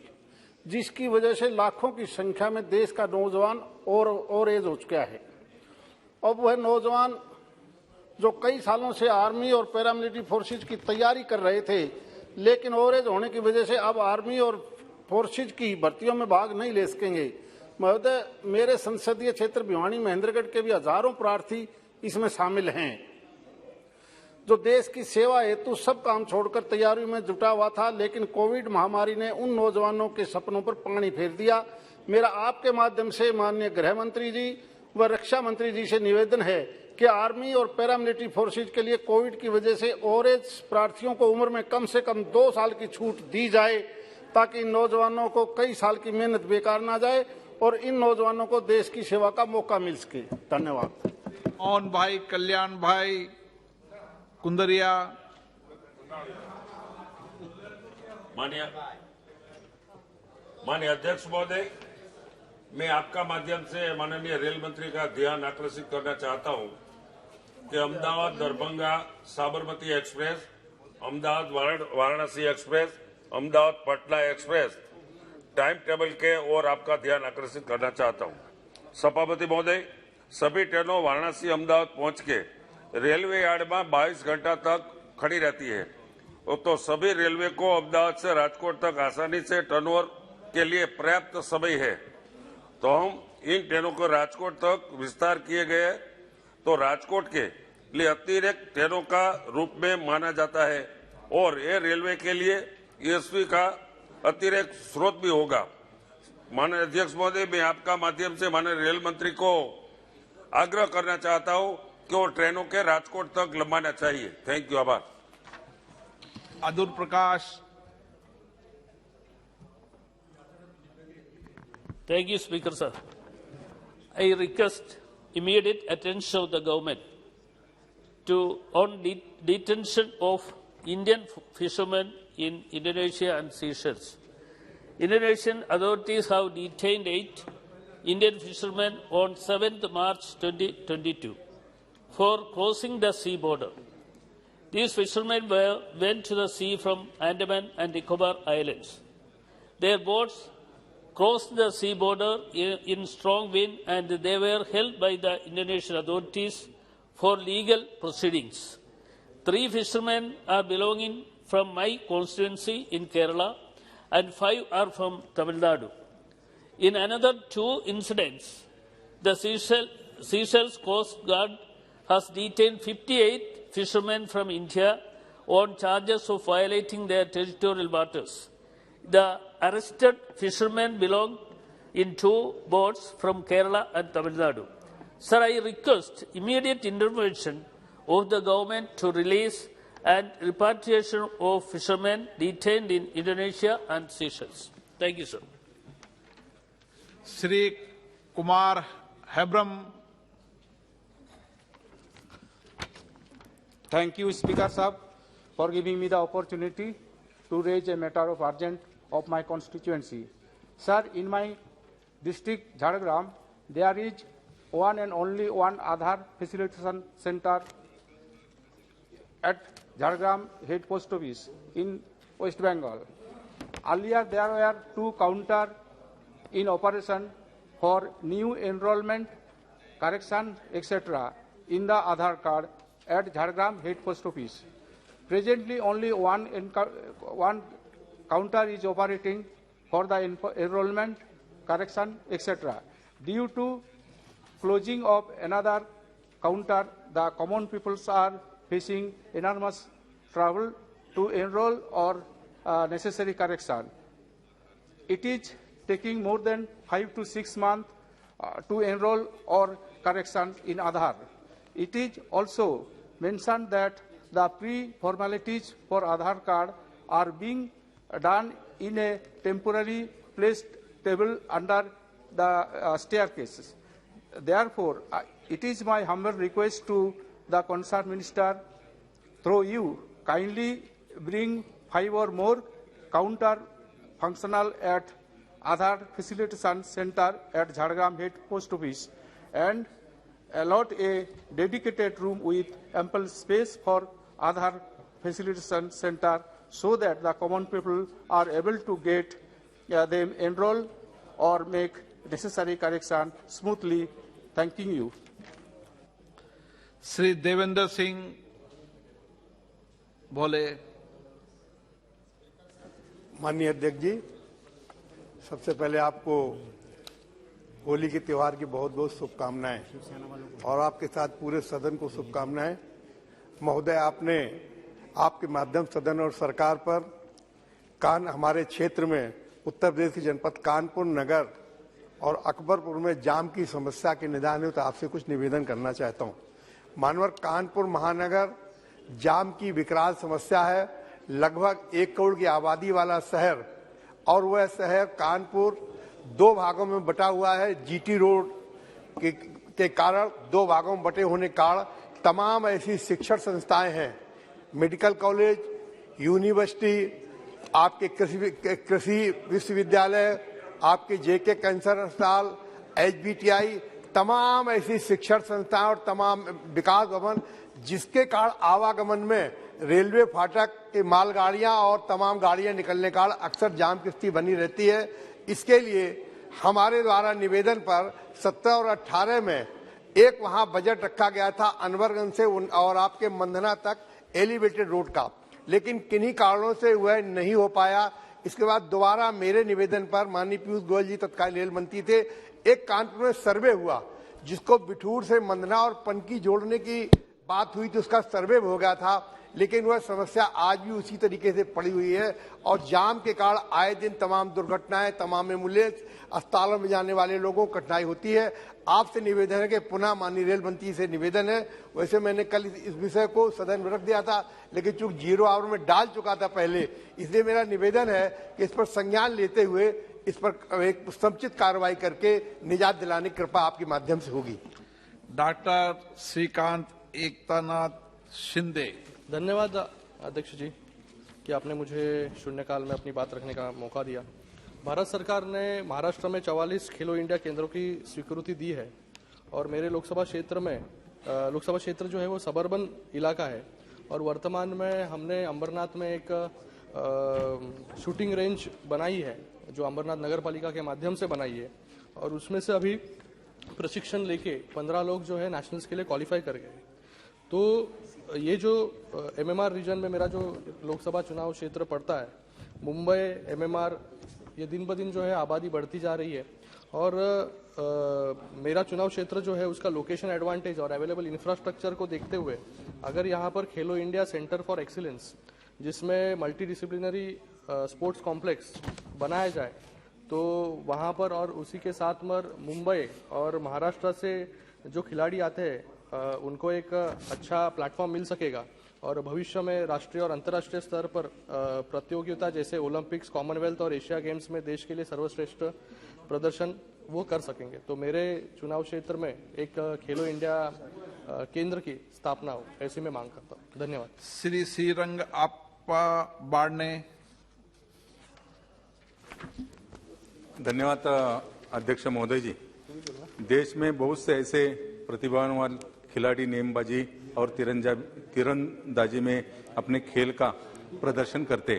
जिसकी वजह से लाखों की संख्या में देश का नौजवान और एज हो चुका है। अब वह नौजवान जो कई सालों से आर्मी और पैरामिलिट्री फोर्सेज की तैयारी कर रहे थे, लेकिन ओवर एज होने की वजह से अब आर्मी और फोर्सेज की भर्तियों में भाग नहीं ले सकेंगे। महोदय, मेरे संसदीय क्षेत्र भिवानी महेंद्रगढ़ के भी हजारों प्रार्थी इसमें शामिल हैं, जो देश की सेवा हेतु सब काम छोड़कर तैयारी में जुटा हुआ था, लेकिन कोविड महामारी ने उन नौजवानों के सपनों पर पानी फेर दिया। मेरा आपके माध्यम से माननीय गृह मंत्री जी व रक्षा मंत्री जी से निवेदन है कि आर्मी और पैरामिलिट्री फोर्सेज के लिए कोविड की वजह से ओवरएज प्रार्थियों को उम्र में कम से कम 2 साल की छूट दी जाए, ताकि इन नौजवानों को कई साल की मेहनत बेकार ना जाए और इन नौजवानों को देश की सेवा का मौका मिल सके। धन्यवाद। मोहन भाई, कल्याण भाई, कुंदरिया। माननीय अध्यक्ष महोदय, मैं आपका माध्यम से माननीय रेल मंत्री का ध्यान आकर्षित करना चाहता हूं कि Ahmedabad Darbhanga Sabarmati express, Ahmedabad Varanasi express, Ahmedabad Patna express time table के और आपका ध्यान आकर्षित करना चाहता हूं। सभापति महोदय, सभी ट्रेनों वाराणसी अहमदाबाद पहुंच के रेलवे यार्ड में 22 घंटा तक खड़ी रहती है। तो सभी रेलवे को अहमदाबाद से राजकोट तक आसानी से टर्नओवर के लिए पर्याप्त समय है। तो हम इन ट्रेनों को राजकोट तक विस्तार किए गए, तो राजकोट के लिए अतिरिक्त ट्रेनों का रूप में माना जाता है और ये रेलवे के लिए ईएसपी का अतिरिक्त स्रोत भी होगा। माननीय अध्यक्ष महोदय, मैं आपका माध्यम से माननीय रेल मंत्री को आग्रह करना चाहता हूं कि वो ट्रेनों के राजकोट तक लंबाना चाहिए। Thank you. आभार। अदूर प्रकाश। Thank you, Speaker, sir. I request immediate attention of the government on detention of Indian fishermen in Indonesia and Seychelles. Indonesian authorities have detained 8 Indian fishermen on 7th March 2022 for crossing the sea border. These fishermen went to the sea from Andaman and Nicobar Islands. Their boats crossed the sea border in strong wind, and they were held by the Indonesian authorities for legal proceedings. 3 fishermen are belonging from my constituency in Kerala, and 5 are from Tamil Nadu. In another 2 incidents, the Seychelles Coast Guard has detained 58 fishermen from India on charges of violating their territorial waters. The arrested fishermen belong in 2 boats from Kerala and Tamil Nadu. Sir, I request immediate intervention of the government to release and repatriation of fishermen detained in Indonesia and Seychelles. Thank you, sir. Sri Kumar Hebram. Thank you, Speaker Sahab, for giving me the opportunity to raise a matter of urgent of my constituency. Sir, in my district, Jhargram, there is one and only one Aadhaar facilitation center at Jhargram Head Post Office in West Bengal. Earlier, there were 2 counters in operation for new enrollment, correction, etc. in the Aadhaar card at Jhargram Head Post Office. Presently, only one counter is operating for the enrollment, correction, etc. Due to closing of another counter, the common peoples are facing enormous trouble to enroll or necessary correction. It is taking more than 5 to 6 months to enroll or correction in Aadhaar. It is also mentioned that the pre-formalities for Aadhaar card are being done in a temporary placed table under the staircases. Therefore, it is my humble request to the concerned minister, through you, kindly bring 5 or more counter functional at Aadhaar Facilitation Center at Jhargram Head Post Office and allot a dedicated room with ample space for Aadhaar Facilitation Center so that the common people are able to get them enroll or make necessary correction smoothly. Thanking you. Sri Devendra Singh Bhole. माननीय अध्यक्ष जी, सबसे पहले आपको होली के त्यौहार की बहुत बहुत शुभकामनाएं और आपके साथ पूरे सदन को शुभकामनाएं। महोदय, आपने आपके माध्यम सदन और सरकार पर हमारे क्षेत्र में उत्तर प्रदेश के जनपद कानपुर नगर और अकबरपुर में जाम की समस्या के निदान हेतु आपसे कुछ निवेदन करना चाहता हूं। मानवर कानपुर महानगर जाम की विकराल समस्या है। लगभग 1 करोड़ की आबादी वाला शहर और वह शहर कानपुर 2 भागों में बटा हुआ है। जीटी रोड के कारण 2 भागों में बटे होने के कारण तमाम ऐसी शिक्षण संस्थाएं हैं, मेडिकल कॉलेज, यूनिवर्सिटी, आपके कृषि विश्वविद्यालय, आपके जेके कैंसर अस्पताल, एचबीटीआई, तमाम ऐसी शिक्षण संस्थाएं और तमाम विकास भवन, जिसके कारण आवागमन में रेलवे फाटक के मालगाड़ियां और तमाम गाड़ियां निकलने के कारण अक्सर जाम की स्थिति बनी रहती है। इसके लिए हमारे द्वारा निवेदन पर 17 और 18 में एक वहां बजट रखा गया था अनवरगंज से और आपके मंधना तक एलिवेटेड रोड का, लेकिन किन्हीं कारणों से वह नहीं हो पाया। इसके बाद दोबारा मेरे निवेदन पर माननीय पीयूष गोयल जी तत्कालीन रेल मंत्री थे, एक कानपुर में सर्वे हुआ जिसको बिठूर से मंधना और पनकी जोड़ने की बात हुई थी, उसका सर्वे हो गया था, लेकिन वह समस्या आज भी उसी तरीके से पड़ी हुई है और जाम के कारण आए दिन तमाम दुर्घटनाएं, तमाम एम्बुलेंस, अस्पतालों में जाने वाले लोगों को कठिनाई होती है। आपसे निवेदन है कि पुनः माननीय रेल मंत्री से निवेदन है, वैसे मैंने कल इस विषय को सदन में रख दिया था, लेकिन चूंक 0 आवर में डाल चुका था पहले, इसलिए मेरा निवेदन है कि इस पर संज्ञान लेते हुए इस पर एक समुचित कार्रवाई करके निजात दिलाने की कृपा आपके माध्यम से होगी। डॉक्टर श्रीकांत एकतानाथ शिंदे। धन्यवाद अध्यक्ष जी कि आपने मुझे शून्यकाल में अपनी बात रखने का मौका दिया। भारत सरकार ने महाराष्ट्र में 44 खेलो इंडिया केंद्रों की स्वीकृति दी है और मेरे लोकसभा क्षेत्र जो है वो सबर्बन इलाका है और वर्तमान में हमने अंबरनाथ में एक शूटिंग रेंज बनाई है जो अंबरनाथ नगर पालिका के माध्यम से बनाई है और उसमें से अभी प्रशिक्षण लेके 15 लोग जो है नेशनल्स के लिए क्वालिफाई कर गए। तो ये जो एमएमआर रीजन में मेरा जो लोकसभा चुनाव क्षेत्र पड़ता है, मुंबई एमएमआर, ये दिन ब दिन जो है आबादी बढ़ती जा रही है और मेरा चुनाव क्षेत्र जो है उसका लोकेशन एडवांटेज और अवेलेबल इंफ्रास्ट्रक्चर को देखते हुए अगर यहाँ पर खेलो इंडिया सेंटर फॉर एक्सीलेंस जिसमें मल्टी डिसिप्लिनरी स्पोर्ट्स कॉम्प्लेक्स बनाया जाए तो वहाँ पर और उसी के साथ में मुंबई और महाराष्ट्र से जो खिलाड़ी आते हैं उनको एक अच्छा प्लेटफॉर्म मिल सकेगा और भविष्य में राष्ट्रीय और अंतर्राष्ट्रीय स्तर पर प्रतियोगिता जैसे ओलंपिक्स, कॉमनवेल्थ और एशिया गेम्स में देश के लिए सर्वश्रेष्ठ प्रदर्शन वो कर सकेंगे। तो मेरे चुनाव क्षेत्र में एक खेलो इंडिया केंद्र की स्थापना हो, ऐसी मैं मांग करता हूँ। धन्यवाद। श्री श्रीरंग आपा बाड़ने। धन्यवाद अध्यक्ष महोदय जी। देश में बहुत से ऐसे प्रतिभावान खिलाड़ी नेमबाजी और तीरंदाजी में अपने खेल का प्रदर्शन करते।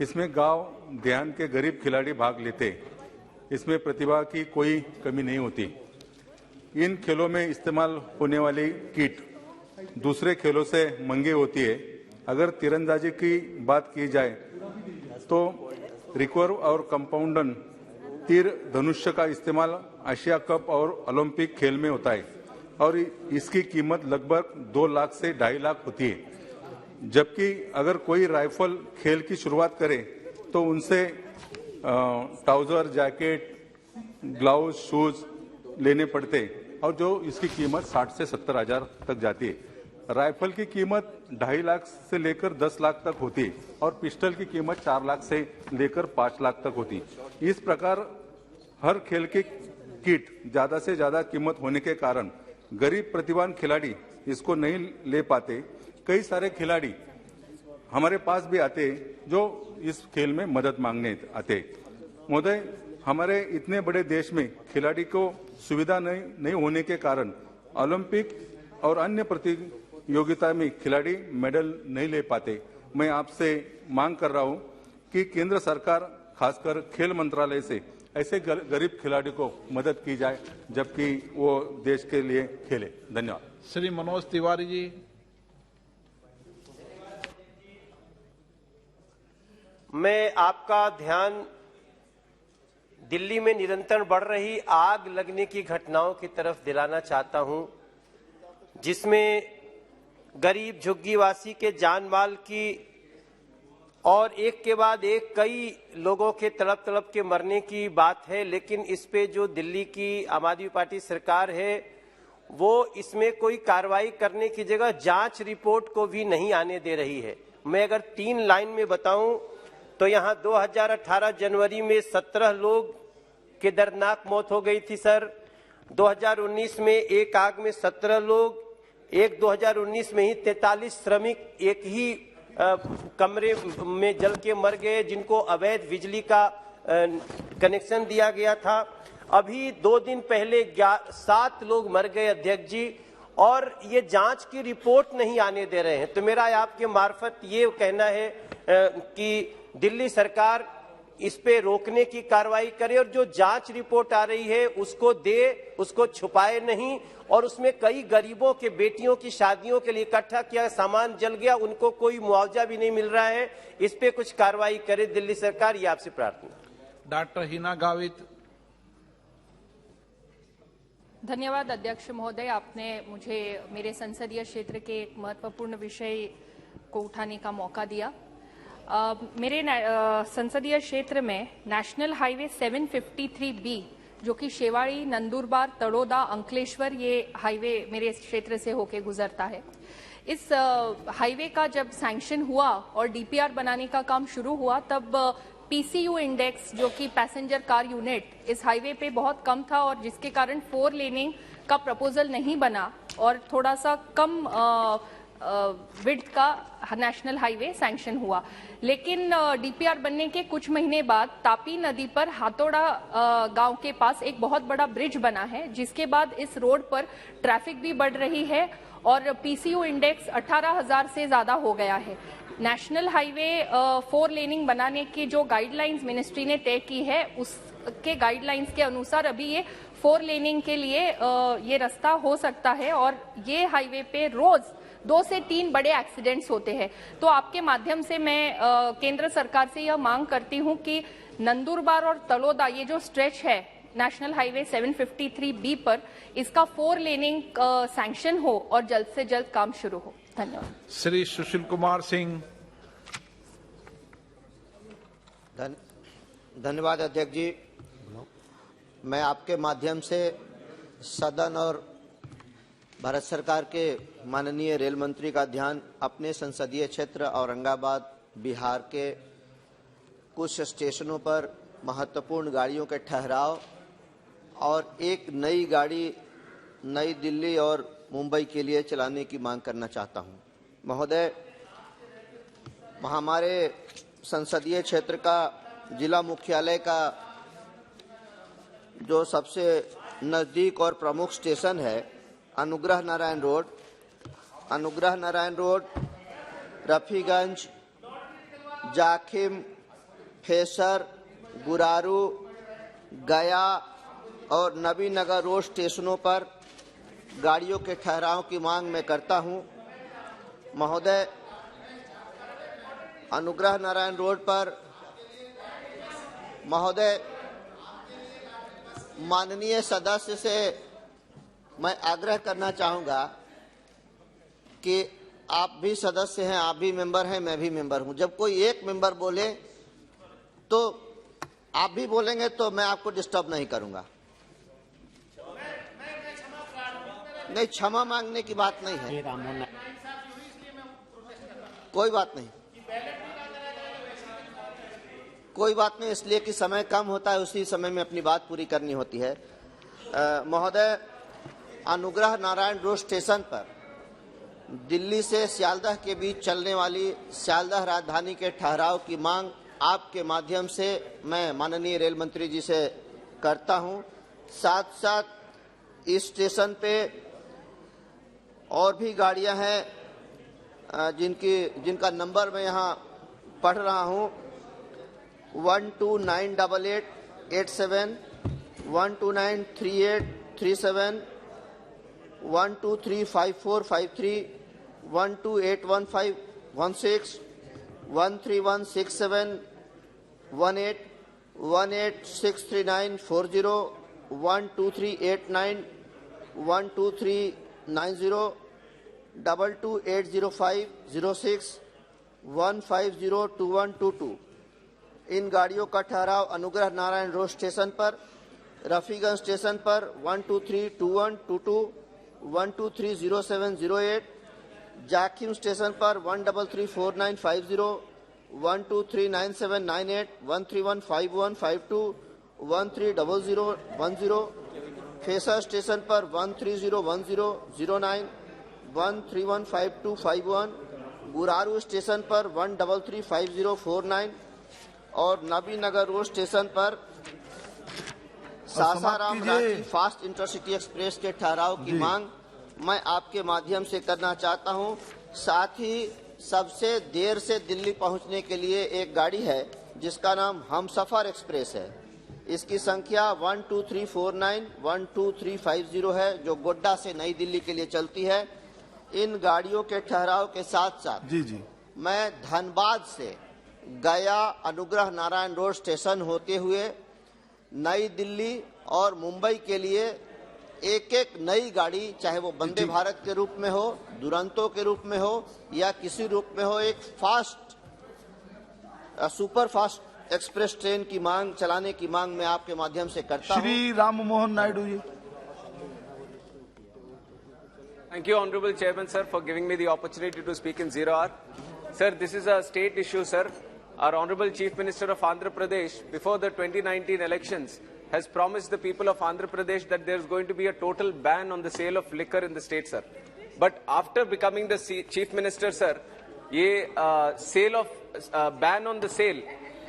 इसमें गांव देहात के गरीब खिलाड़ी भाग लेते। इसमें प्रतिभा की कोई कमी नहीं होती। इन खेलों में इस्तेमाल होने वाली किट दूसरे खेलों से महंगी होती है। अगर तीरंदाजी की बात की जाए तो रिकर्व और कंपाउंडन तीर धनुष्य का इस्तेमाल एशिया कप और ओलंपिक खेल में होता है और इसकी कीमत लगभग 2 लाख से 2.5 लाख होती है। जबकि अगर कोई राइफल खेल की शुरुआत करे तो उनसे ट्राउजर, जैकेट, ग्लव्स, शूज लेने पड़ते और जो इसकी कीमत 60 से 70 हजार तक जाती है। राइफल की कीमत 2.5 लाख से लेकर 10 लाख तक होती है और पिस्टल की कीमत 4 लाख से लेकर 5 लाख तक होती है। इस प्रकार हर खेल की किट ज्यादा से ज्यादा कीमत होने के कारण गरीब प्रतिभावान खिलाड़ी इसको नहीं ले पाते। कई सारे खिलाड़ी हमारे पास भी आते जो इस खेल में मदद मांगने आते। महोदय, हमारे इतने बड़े देश में खिलाड़ी को सुविधा नहीं होने के कारण ओलंपिक और अन्य प्रतियोगिता में खिलाड़ी मेडल नहीं ले पाते। मैं आपसे मांग कर रहा हूं कि केंद्र सरकार खासकर खेल मंत्रालय से ऐसे गरीब खिलाड़ी को मदद की जाए जबकि वो देश के लिए खेले। धन्यवाद। श्री मनोज तिवारी जी। मैं आपका ध्यान दिल्ली में निरंतर बढ़ रही आग लगने की घटनाओं की तरफ दिलाना चाहता हूं, जिसमें गरीब झुग्गीवासी के जान माल की और एक के बाद एक कई लोगों के तड़प तड़प के मरने की बात है। लेकिन इस पे जो दिल्ली की आम आदमी पार्टी सरकार है वो इसमें कोई कार्रवाई करने की जगह जांच रिपोर्ट को भी नहीं आने दे रही है। मैं अगर 3 लाइन में बताऊं तो यहां 2018 जनवरी में 17 लोग की दर्दनाक मौत हो गई थी सर। 2019 में एक आग में 17 लोग, 2019 में ही 43 श्रमिक एक ही कमरे में जल के मर गए जिनको अवैध बिजली का कनेक्शन दिया गया था। अभी 2 दिन पहले 7 लोग मर गए अध्यक्ष जी, और ये जांच की रिपोर्ट नहीं आने दे रहे हैं। तो मेरा आपके मार्फत ये कहना है कि दिल्ली सरकार इस पे रोकने की कार्रवाई करे और जो जांच रिपोर्ट आ रही है उसको दे, उसको छुपाए नहीं। और उसमें कई गरीबों के बेटियों की शादियों के लिए इकट्ठा किया सामान जल गया, उनको कोई मुआवजा भी नहीं मिल रहा है। इस पे कुछ कार्रवाई करे दिल्ली सरकार, ये आपसे प्रार्थना। डॉक्टर हिना गावित। धन्यवाद अध्यक्ष महोदय, आपने मुझे मेरे संसदीय क्षेत्र के एक महत्वपूर्ण विषय को उठाने का मौका दिया। मेरे संसदीय क्षेत्र में नेशनल हाईवे 753B जो कि शेवाड़ी, नंदुरबार, तड़ोदा, अंकलेश्वर ये हाईवे मेरे क्षेत्र से होके गुजरता है। इस हाईवे का जब सैंक्शन हुआ और डीपीआर बनाने का काम शुरू हुआ तब पीसीयू इंडेक्स जो कि पैसेंजर कार यूनिट इस हाईवे पे बहुत कम था और जिसके कारण 4 लेनिंग का प्रपोजल नहीं बना और थोड़ा सा कम विड्थ का नेशनल हाईवे सैंक्शन हुआ। लेकिन डीपीआर बनने के कुछ महीने बाद तापी नदी पर हाथोड़ा गांव के पास एक बहुत बड़ा ब्रिज बना है, जिसके बाद इस रोड पर ट्रैफिक भी बढ़ रही है और पीसीयू इंडेक्स 18,000 से ज्यादा हो गया है। नेशनल हाईवे 4 लेनिंग बनाने की जो गाइडलाइंस मिनिस्ट्री ने तय की है उसके गाइडलाइंस के अनुसार अभी ये 4 लेनिंग के लिए ये रास्ता हो सकता है और ये हाईवे पे रोज 2 से 3 बड़े एक्सीडेंट्स होते हैं। तो आपके माध्यम से मैं केंद्र सरकार से यह मांग करती हूं कि नंदुरबार और तलोदा ये जो स्ट्रेच है नेशनल हाईवे 753B पर इसका 4 लेनिंग सैंक्शन हो और जल्द से जल्द काम शुरू हो। धन्यवाद। श्री सुशील कुमार सिंह। धन्यवाद अध्यक्ष जी। मैं आपके माध्यम से सदन और भारत सरकार के माननीय रेल मंत्री का ध्यान अपने संसदीय क्षेत्र औरंगाबाद बिहार के कुछ स्टेशनों पर महत्वपूर्ण गाड़ियों के ठहराव और एक नई गाड़ी नई दिल्ली और मुंबई के लिए चलाने की मांग करना चाहता हूं। महोदय, हमारे संसदीय क्षेत्र का जिला मुख्यालय का जो सबसे नज़दीक और प्रमुख स्टेशन है अनुग्रह नारायण रोड, रफीगंज, जाखिम, फेसर, गुरारू, गया और नबीनगर रोड स्टेशनों पर गाड़ियों के ठहराव की मांग मैं करता हूं। महोदय, अनुग्रह नारायण रोड पर महोदय माननीय सदस्य से मैं आग्रह करना चाहूंगा कि आप भी सदस्य हैं, आप भी मेंबर हैं, मैं भी मेंबर हूं। जब कोई एक मेंबर बोले तो आप भी बोलेंगे तो मैं आपको डिस्टर्ब नहीं करूंगा। नहीं, क्षमा मांगने की बात नहीं है, कोई बात नहीं, कोई बात नहीं, इसलिए कि समय कम होता है, उसी समय में अपनी बात पूरी करनी होती है। महोदय, अनुग्रह नारायण रोड स्टेशन पर दिल्ली से सियालदह के बीच चलने वाली सियालदह राजधानी के ठहराव की मांग आपके माध्यम से मैं माननीय रेल मंत्री जी से करता हूं। साथ साथ इस स्टेशन पे और भी गाड़ियां हैं जिनका नंबर मैं यहां पढ़ रहा हूं। 12988887, 1293837, 1235453, 12811516, 1316718, 1863940, 12389, 12390, 22805006, 1502122। इन गाड़ियों का ठहराव अनुग्रह नारायण रोड स्टेशन पर, रफीगंज स्टेशन पर 1232122, 1230708, जाखिम स्टेशन पर 1334950, 1239798, 1315152, 130010, फेसर स्टेशन पर 1301009, 1315251, गुरारू स्टेशन पर 1335049 और नबीनगर रोड स्टेशन पर Sasaram Ranchi fast intercity express के ठहराव की मांग मैं आपके माध्यम से करना चाहता हूं। साथ ही सबसे देर से दिल्ली पहुंचने के लिए एक गाड़ी है जिसका नाम हमसफर एक्सप्रेस है। इसकी संख्या 12349, 12350 है, जो गोड्डा से नई दिल्ली के लिए चलती है। इन गाड़ियों के ठहराव के साथ साथ मैं धनबाद से गया अनुग्रह नारायण रोड स्टेशन होते हुए नई दिल्ली और मुंबई के लिए एक एक नई गाड़ी, चाहे वो वंदे भारत के रूप में हो, दुरंतो के रूप में हो या किसी रूप में हो, एक सुपर फास्ट एक्सप्रेस ट्रेन की मांग चलाने की मांग मैं आपके माध्यम से करता हूं। Shri Ram Mohan Naidu ji. Thank you, Honorable Chairman, sir, for giving me the opportunity to speak in 0 hour. Sir, this is a state issue, sir. Our Honorable Chief Minister of Andhra Pradesh, before the 2019 elections, has promised the people of Andhra Pradesh that there is going to be a total ban on the sale of liquor in the state, sir. But after becoming the Chief Minister, sir, ban on the sale,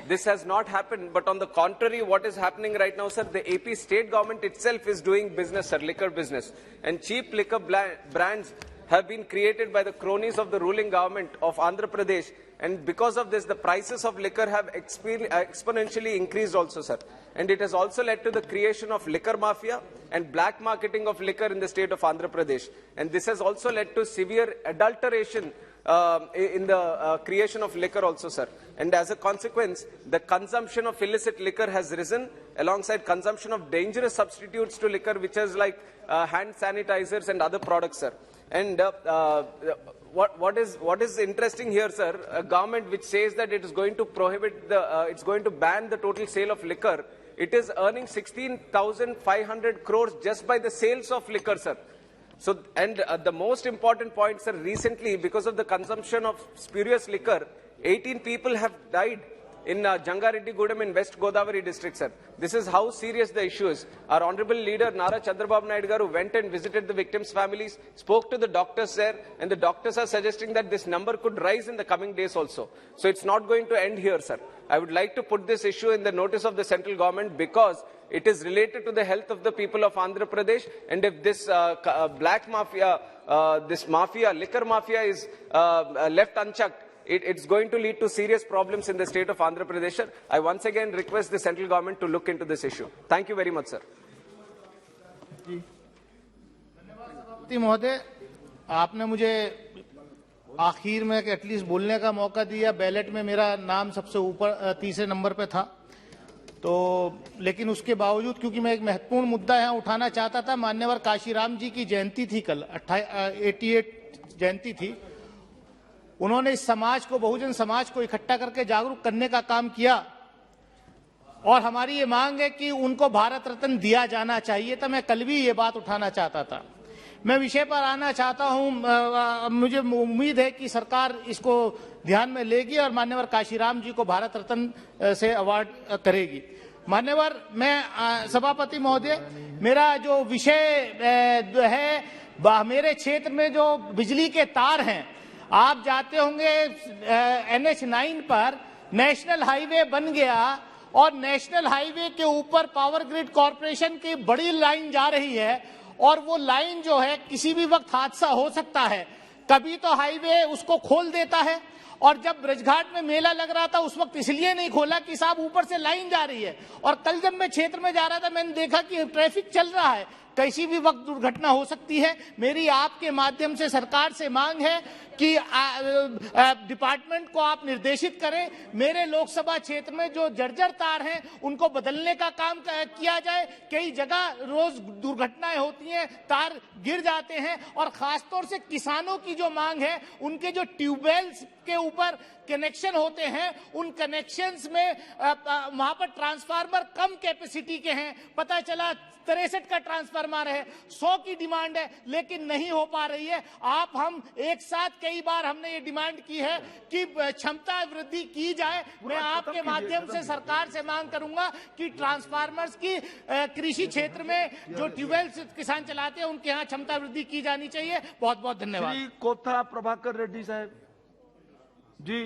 this has not happened. But on the contrary, what is happening right now, sir, the AP state government itself is doing business, sir, liquor business. And cheap liquor brands have been created by the cronies of the ruling government of Andhra Pradesh. And because of this, the prices of liquor have exponentially increased also, sir. And it has also led to the creation of liquor mafia and black marketing of liquor in the state of Andhra Pradesh. And this has also led to severe adulteration in the creation of liquor also, sir. And as a consequence, the consumption of illicit liquor has risen alongside consumption of dangerous substitutes to liquor, which is like hand sanitizers and other products, sir. And what is interesting here, sir, a government which says that it is going to prohibit it's going to ban the total sale of liquor, it is earning 16,500 crores just by the sales of liquor, sir. So, and the most important point, sir, recently, because of the consumption of spurious liquor, 18 people have died in Jangareddy Gudem in West Godavari district, sir. This is how serious the issue is. Our honorable leader, Nara Chandrababu Naidu garu, went and visited the victims' families, spoke to the doctors there, and the doctors are suggesting that this number could rise in the coming days also. So it's not going to end here, sir. I would like to put this issue in the notice of the central government because it is related to the health of the people of Andhra Pradesh, and if this black mafia, liquor mafia is left unchecked, it's going to lead to serious problems in the state of Andhra Pradesh. I once again request the central government to look into this issue. Thank you very much, sir. महोदय, आपने मुझे आखिर में एटलीस्ट बोलने का मौका दिया। बैलेट में मेरा नाम सबसे ऊपर तीसरे नंबर पे था, तो लेकिन उसके बावजूद क्योंकि मैं एक महत्वपूर्ण मुद्दा यहाँ उठाना चाहता था। मान्यवर काशीराम जी की जयंती थी, कल 88 जयंती थी। उन्होंने इस समाज को, बहुजन समाज को इकट्ठा करके जागरूक करने का काम किया और हमारी ये मांग है कि उनको भारत रत्न दिया जाना चाहिए। तो मैं कल भी ये बात उठाना चाहता था। मैं विषय पर आना चाहता हूं। मुझे उम्मीद है कि सरकार इसको ध्यान में लेगी और मान्यवर काशीराम जी को भारत रत्न से अवार्ड करेगी। मान्यवर, मैं सभापति महोदय, मेरा जो विषय है, मेरे क्षेत्र में जो बिजली के तार हैं, आप जाते होंगे NH9 पर नेशनल हाईवे बन गया और नेशनल हाईवे के ऊपर पावर ग्रिड कॉर्पोरेशन की बड़ी लाइन जा रही है और वो लाइन जो है किसी भी वक्त हादसा हो सकता है। कभी तो हाईवे उसको खोल देता है, और जब ब्रजघाट में मेला लग रहा था उस वक्त इसलिए नहीं खोला कि साहब ऊपर से लाइन जा रही है। और कल जब मैं क्षेत्र में जा रहा था मैंने देखा कि ट्रैफिक चल रहा है, किसी भी वक्त दुर्घटना हो सकती है। मेरी आपके माध्यम से सरकार से मांग है कि डिपार्टमेंट को आप निर्देशित करें, मेरे लोकसभा क्षेत्र में जो जर्जर तार हैं उनको बदलने का काम किया जाए। कई जगह रोज दुर्घटनाएं होती हैं, तार गिर जाते हैं, और खासतौर से किसानों की जो मांग है, उनके जो ट्यूबवेल्स के ऊपर कनेक्शन होते हैं, उन कनेक्शंस में वहां पर ट्रांसफार्मर कम कैपेसिटी के हैं। पता चला 63 का ट्रांसफार्मर है, 100 की डिमांड है, लेकिन नहीं हो पा रही है। हम एक साथ कई बार हमने ये डिमांड की है कि क्षमता वृद्धि की जाए। मैं आपके माध्यम से सरकार से मांग करूंगा कि ट्रांसफार्मर्स की कृषि क्षेत्र में जो ट्यूबवेल किसान चलाते हैं उनके यहाँ क्षमता वृद्धि की जानी चाहिए। बहुत बहुत धन्यवाद। श्री कोथा प्रभाकर रेड्डी साहब जी,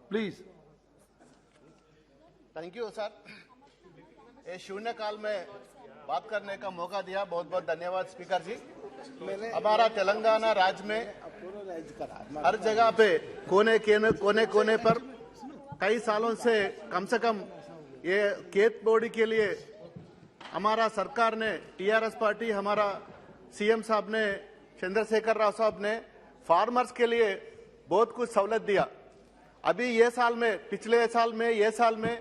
प्लीज। थैंक यू सर, ये शून्यकाल में बात करने का मौका दिया, बहुत बहुत धन्यवाद स्पीकर जी। हमारा तेलंगाना राज्य में हर जगह पे कोने कोने पर कई सालों से कम ये खेत बोर्ड के लिए हमारा सरकार ने, टीआरएस पार्टी, हमारा सीएम साहब ने, चंद्रशेखर राव साहब ने फार्मर्स के लिए बहुत कुछ सहूलत दिया। अभी ये साल में, पिछले साल में, ये साल में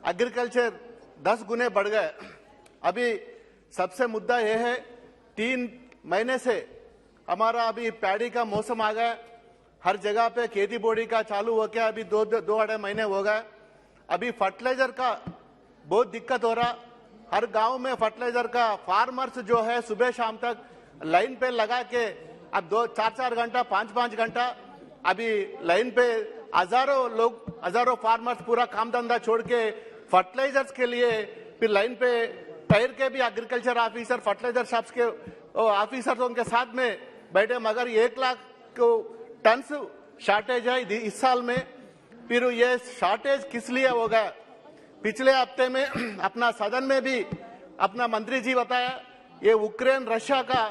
एग्रीकल्चर 10 गुने बढ़ गए। अभी सबसे मुद्दा यह है, 3 महीने से हमारा अभी पैडी का मौसम आ गया, हर जगह पे खेती बोड़ी का चालू हो गया, अभी 2-2.5 महीने हो गए। अभी फर्टिलाइजर का बहुत दिक्कत हो रहा, हर गांव में फर्टिलाइजर का फार्मर्स जो है सुबह शाम तक लाइन पे लगा के अब 4-4 घंटा, 5-5 घंटा अभी लाइन पे हजारों फार्मर्स पूरा काम धंधा छोड़ के फर्टिलाइजर्स के लिए फिर लाइन पे ठहर के भी एग्रीकल्चर ऑफिसर, फर्टिलाइजर शॉप्स के ऑफिसर्स के साथ में बैठे, मगर 1 लाख को टन शॉर्टेज है इस साल में। फिर ये शॉर्टेज किस लिए हो गया? पिछले हफ्ते में अपना सदन में भी अपना मंत्री जी बताया, ये यूक्रेन रशिया का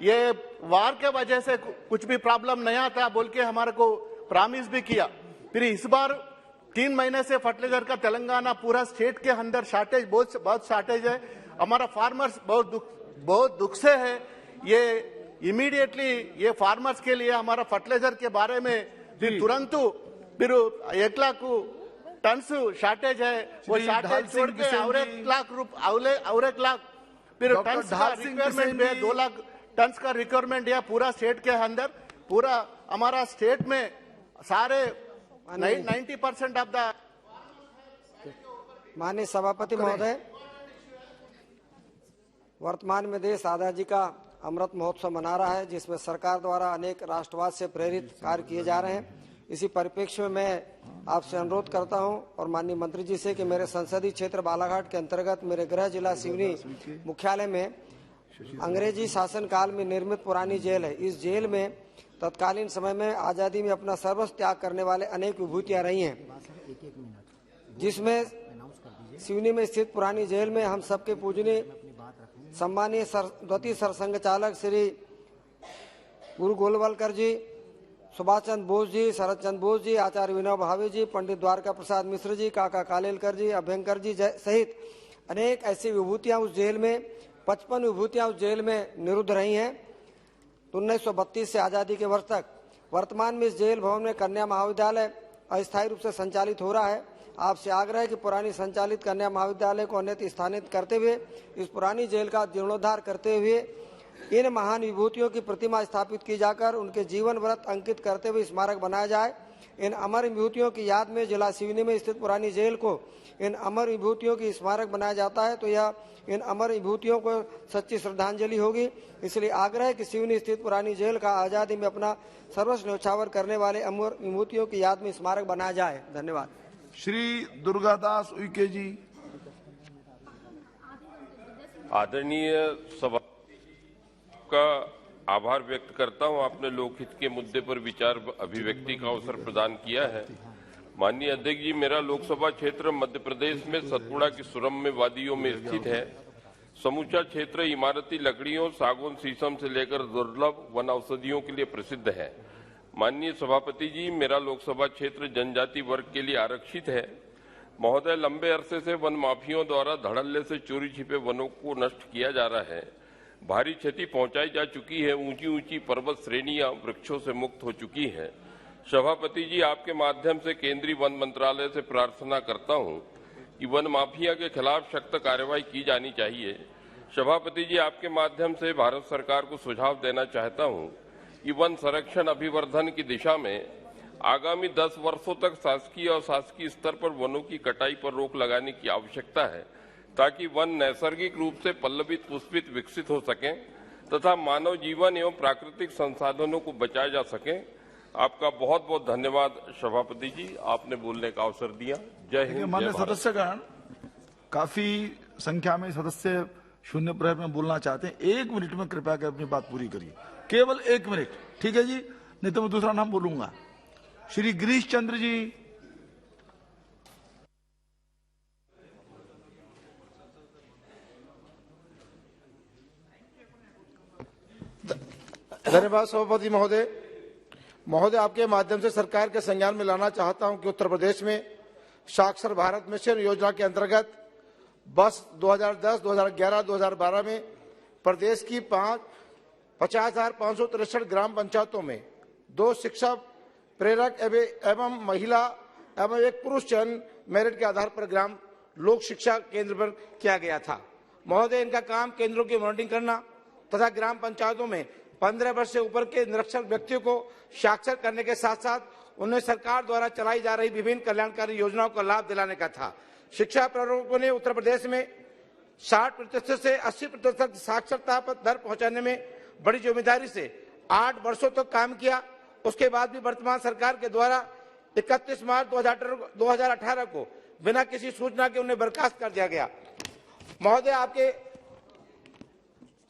ये वार के वजह से कुछ भी प्रॉब्लम नहीं आता बोल के हमारे को प्रॉमिस भी किया। फिर इस बार 3 महीने से फर्टिलाइजर का तेलंगाना पूरा स्टेट के अंदर शॉर्टेज, बहुत शॉर्टेज है। हमारा फार्मर्स बहुत दुख से है। ये इमीडिएटली ये फार्मर्स के लिए हमारा फर्टिलाइजर के बारे में तुरंत फिर 1 लाख टन शॉर्टेज है, वो शॉर्टेज छोड़ के और 1 लाख फिर टन का रिक्वायरमेंट है, 2 लाख टन का रिक्वायरमेंट है पूरा स्टेट के अंदर। पूरा हमारा स्टेट में सारे 90% ऑफ द। माननीय सभापति महोदय, वर्तमान में देश आजादी का अमृत महोत्सव मना रहा है, जिसमें सरकार द्वारा अनेक राष्ट्रवाद से प्रेरित कार्य किए जा रहे हैं। इसी परिप्रेक्ष्य में मैं आपसे अनुरोध करता हूं और माननीय मंत्री जी से कि मेरे संसदीय क्षेत्र बालाघाट के अंतर्गत मेरे गृह जिला सिवनी मुख्यालय में अंग्रेजी शासन काल में निर्मित पुरानी जेल है। इस जेल में तत्कालीन समय में आजादी में अपना सर्वस्व त्याग करने वाले अनेक विभूतियां रही हैं, जिसमें सिवनी में स्थित पुरानी जेल में हम सबके पूजनीय सम्मानीय द्वितीय सरसंघ चालक श्री गुरु गोलवलकर जी, सुभाष चंद्र बोस जी, शरद चंद्र बोस जी, आचार्य विनोबा भावे जी, पंडित द्वारका प्रसाद मिश्र जी, काका कालेलकर जी, अभ्यंकर जी सहित अनेक ऐसी विभूतियां उस जेल में 55 विभूतियां उस जेल में निरुद्ध रही हैं 1932 से आजादी के वर्ष तक। वर्तमान में इस जेल भवन में कन्या महाविद्यालय अस्थायी रूप से संचालित हो रहा है। आपसे आग्रह है कि पुरानी संचालित कन्या महाविद्यालय को अन्यत्र स्थानित करते हुए इस पुरानी जेल का जीर्णोद्धार करते हुए इन महान विभूतियों की प्रतिमा स्थापित की जाकर उनके जीवन व्रत अंकित करते हुए स्मारक बनाया जाए। इन अमर विभूतियों की याद में जिला सिवनी में स्थित पुरानी जेल को इन अमर विभूतियों की स्मारक बनाया जाता है तो यह इन अमर विभूतियों को सच्ची श्रद्धांजलि होगी। इसलिए आग्रह है कि सिवनी स्थित पुरानी जेल का आजादी में अपना सर्वस्व न्यौछावर करने वाले अमर विभूतियों की याद में स्मारक बनाया जाए। धन्यवाद। श्री दुर्गादास उइके जी। आदरणीय सभा का आभार व्यक्त करता हूं, आपने लोकहित के मुद्दे पर विचार अभिव्यक्ति का अवसर प्रदान किया है। माननीय अध्यक्ष जी, मेरा लोकसभा क्षेत्र मध्य प्रदेश में सतपुड़ा की सुरम्य वादियों में स्थित है। समूचा क्षेत्र इमारती लकड़ियों, सागौन, शीशम से लेकर दुर्लभ वन औषधियों के लिए प्रसिद्ध है। माननीय सभापति जी, मेरा लोकसभा क्षेत्र जनजाति वर्ग के लिए आरक्षित है। महोदय, लंबे अरसे से वन माफियों द्वारा धड़ल्ले से चोरी छिपे वनों को नष्ट किया जा रहा है। भारी क्षति पहुंचाई जा चुकी है। ऊंची ऊंची पर्वत श्रेणियां वृक्षों से मुक्त हो चुकी हैं। सभापति जी, आपके माध्यम से केंद्रीय वन मंत्रालय से प्रार्थना करता हूं कि वन माफिया के खिलाफ सख्त कार्रवाई की जानी चाहिए। सभापति जी, आपके माध्यम से भारत सरकार को सुझाव देना चाहता हूं कि वन संरक्षण अभिवर्धन की दिशा में आगामी 10 वर्षों तक शासकीय और शासकीय स्तर पर वनों की कटाई पर रोक लगाने की आवश्यकता है, ताकि वन नैसर्गिक रूप से पल्लवित पुष्पित विकसित हो सकें तथा मानव जीवन एवं प्राकृतिक संसाधनों को बचाया जा सके। आपका बहुत बहुत धन्यवाद सभापति जी, आपने बोलने का अवसर दिया। जय हिंद। मान्य सदस्यगण, काफी संख्या में सदस्य शून्य प्रहर में बोलना चाहते हैं। 1 मिनट में कृपया कर अपनी बात पूरी करिए, केवल 1 मिनट, ठीक है जी, नहीं तो मैं दूसरा नाम बोलूंगा। श्री गिरीश चंद्र जी। धन्यवाद सभापति महोदय। महोदय, आपके माध्यम से सरकार के संज्ञान में लाना चाहता हूं कि उत्तर प्रदेश में साक्षर भारत मिशन योजना के अंतर्गत वर्ष 2010, 2011, 2012 में प्रदेश की 50,563 ग्राम पंचायतों में 2 शिक्षा प्रेरक एवं महिला एवं 1 पुरुष चयन मेरिट के आधार पर ग्राम लोक शिक्षा केंद्र पर किया गया था। महोदय, इनका काम केंद्रों की मॉनिटरिंग करना तथा ग्राम पंचायतों में 15 वर्ष से ऊपर के निरक्षर व्यक्तियों को साक्षर करने के साथ साथ उन्हें सरकार द्वारा चलाई जा रही विभिन्न कल्याणकारी योजनाओं का लाभ दिलाने का था। शिक्षा प्रवर्तकों ने उत्तर प्रदेश में 60% से 80% साक्षरता पर दर पहुंचाने में बड़ी जिम्मेदारी से 8 वर्षों तक काम किया। उसके बाद भी वर्तमान सरकार के द्वारा 31 मार्च 2018 को बिना किसी सूचना के उन्हें बर्खास्त कर दिया गया। महोदय, आपके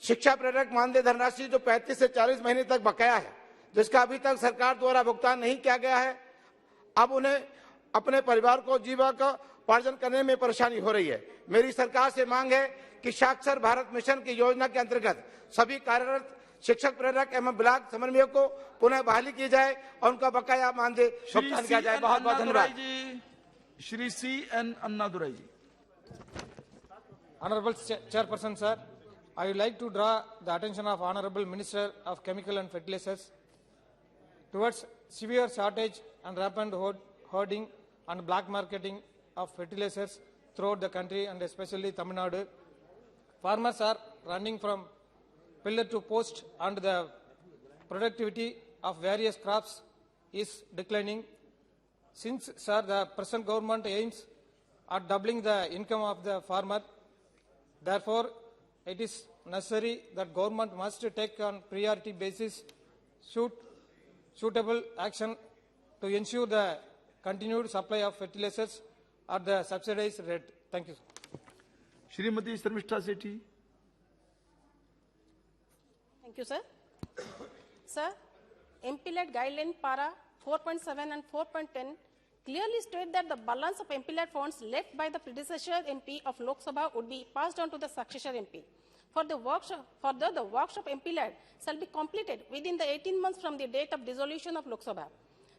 शिक्षा प्रेरक मानदेय धनराशि जो 35 से 40 महीने तक बकाया है, जिसका अभी तक सरकार द्वारा भुगतान नहीं किया गया है, अब उन्हें अपने परिवार को जीविकोपार्जन करने में परेशानी हो रही है। मेरी सरकार से मांग है कि साक्षर भारत मिशन की योजना के अंतर्गत सभी कार्यरत शिक्षक प्रेरक एवं ब्लॉक समन्वयक को पुनः बहाली की जाए और उनका बकाया मानदेय भुगतान किया जाए। बहुत बहुत धन्यवाद। Shri C.N. Annadurai ji. Honorable Chairperson, sir, I would like to draw the attention of Honorable Minister of Chemical and Fertilizers towards severe shortage and rampant hoarding and black marketing of fertilizers throughout the country and especially Tamil Nadu. Farmers are running from pillar to post and the productivity of various crops is declining. Since, sir, the present government aims at doubling the income of the farmer, therefore, it is necessary that government must take on priority basis suitable action to ensure the continued supply of fertilizers at the subsidized rate. Thank you. Shrimati Sharmishtha Sethi. Thank you, sir. Sir, MP-led guideline para 4.7 and 4.10 clearly state that the balance of MP-led funds left by the predecessor MP of Lok Sabha would be passed on to the successor MP. The workshop MP-led shall be completed within the 18 months from the date of dissolution of Lok Sabha.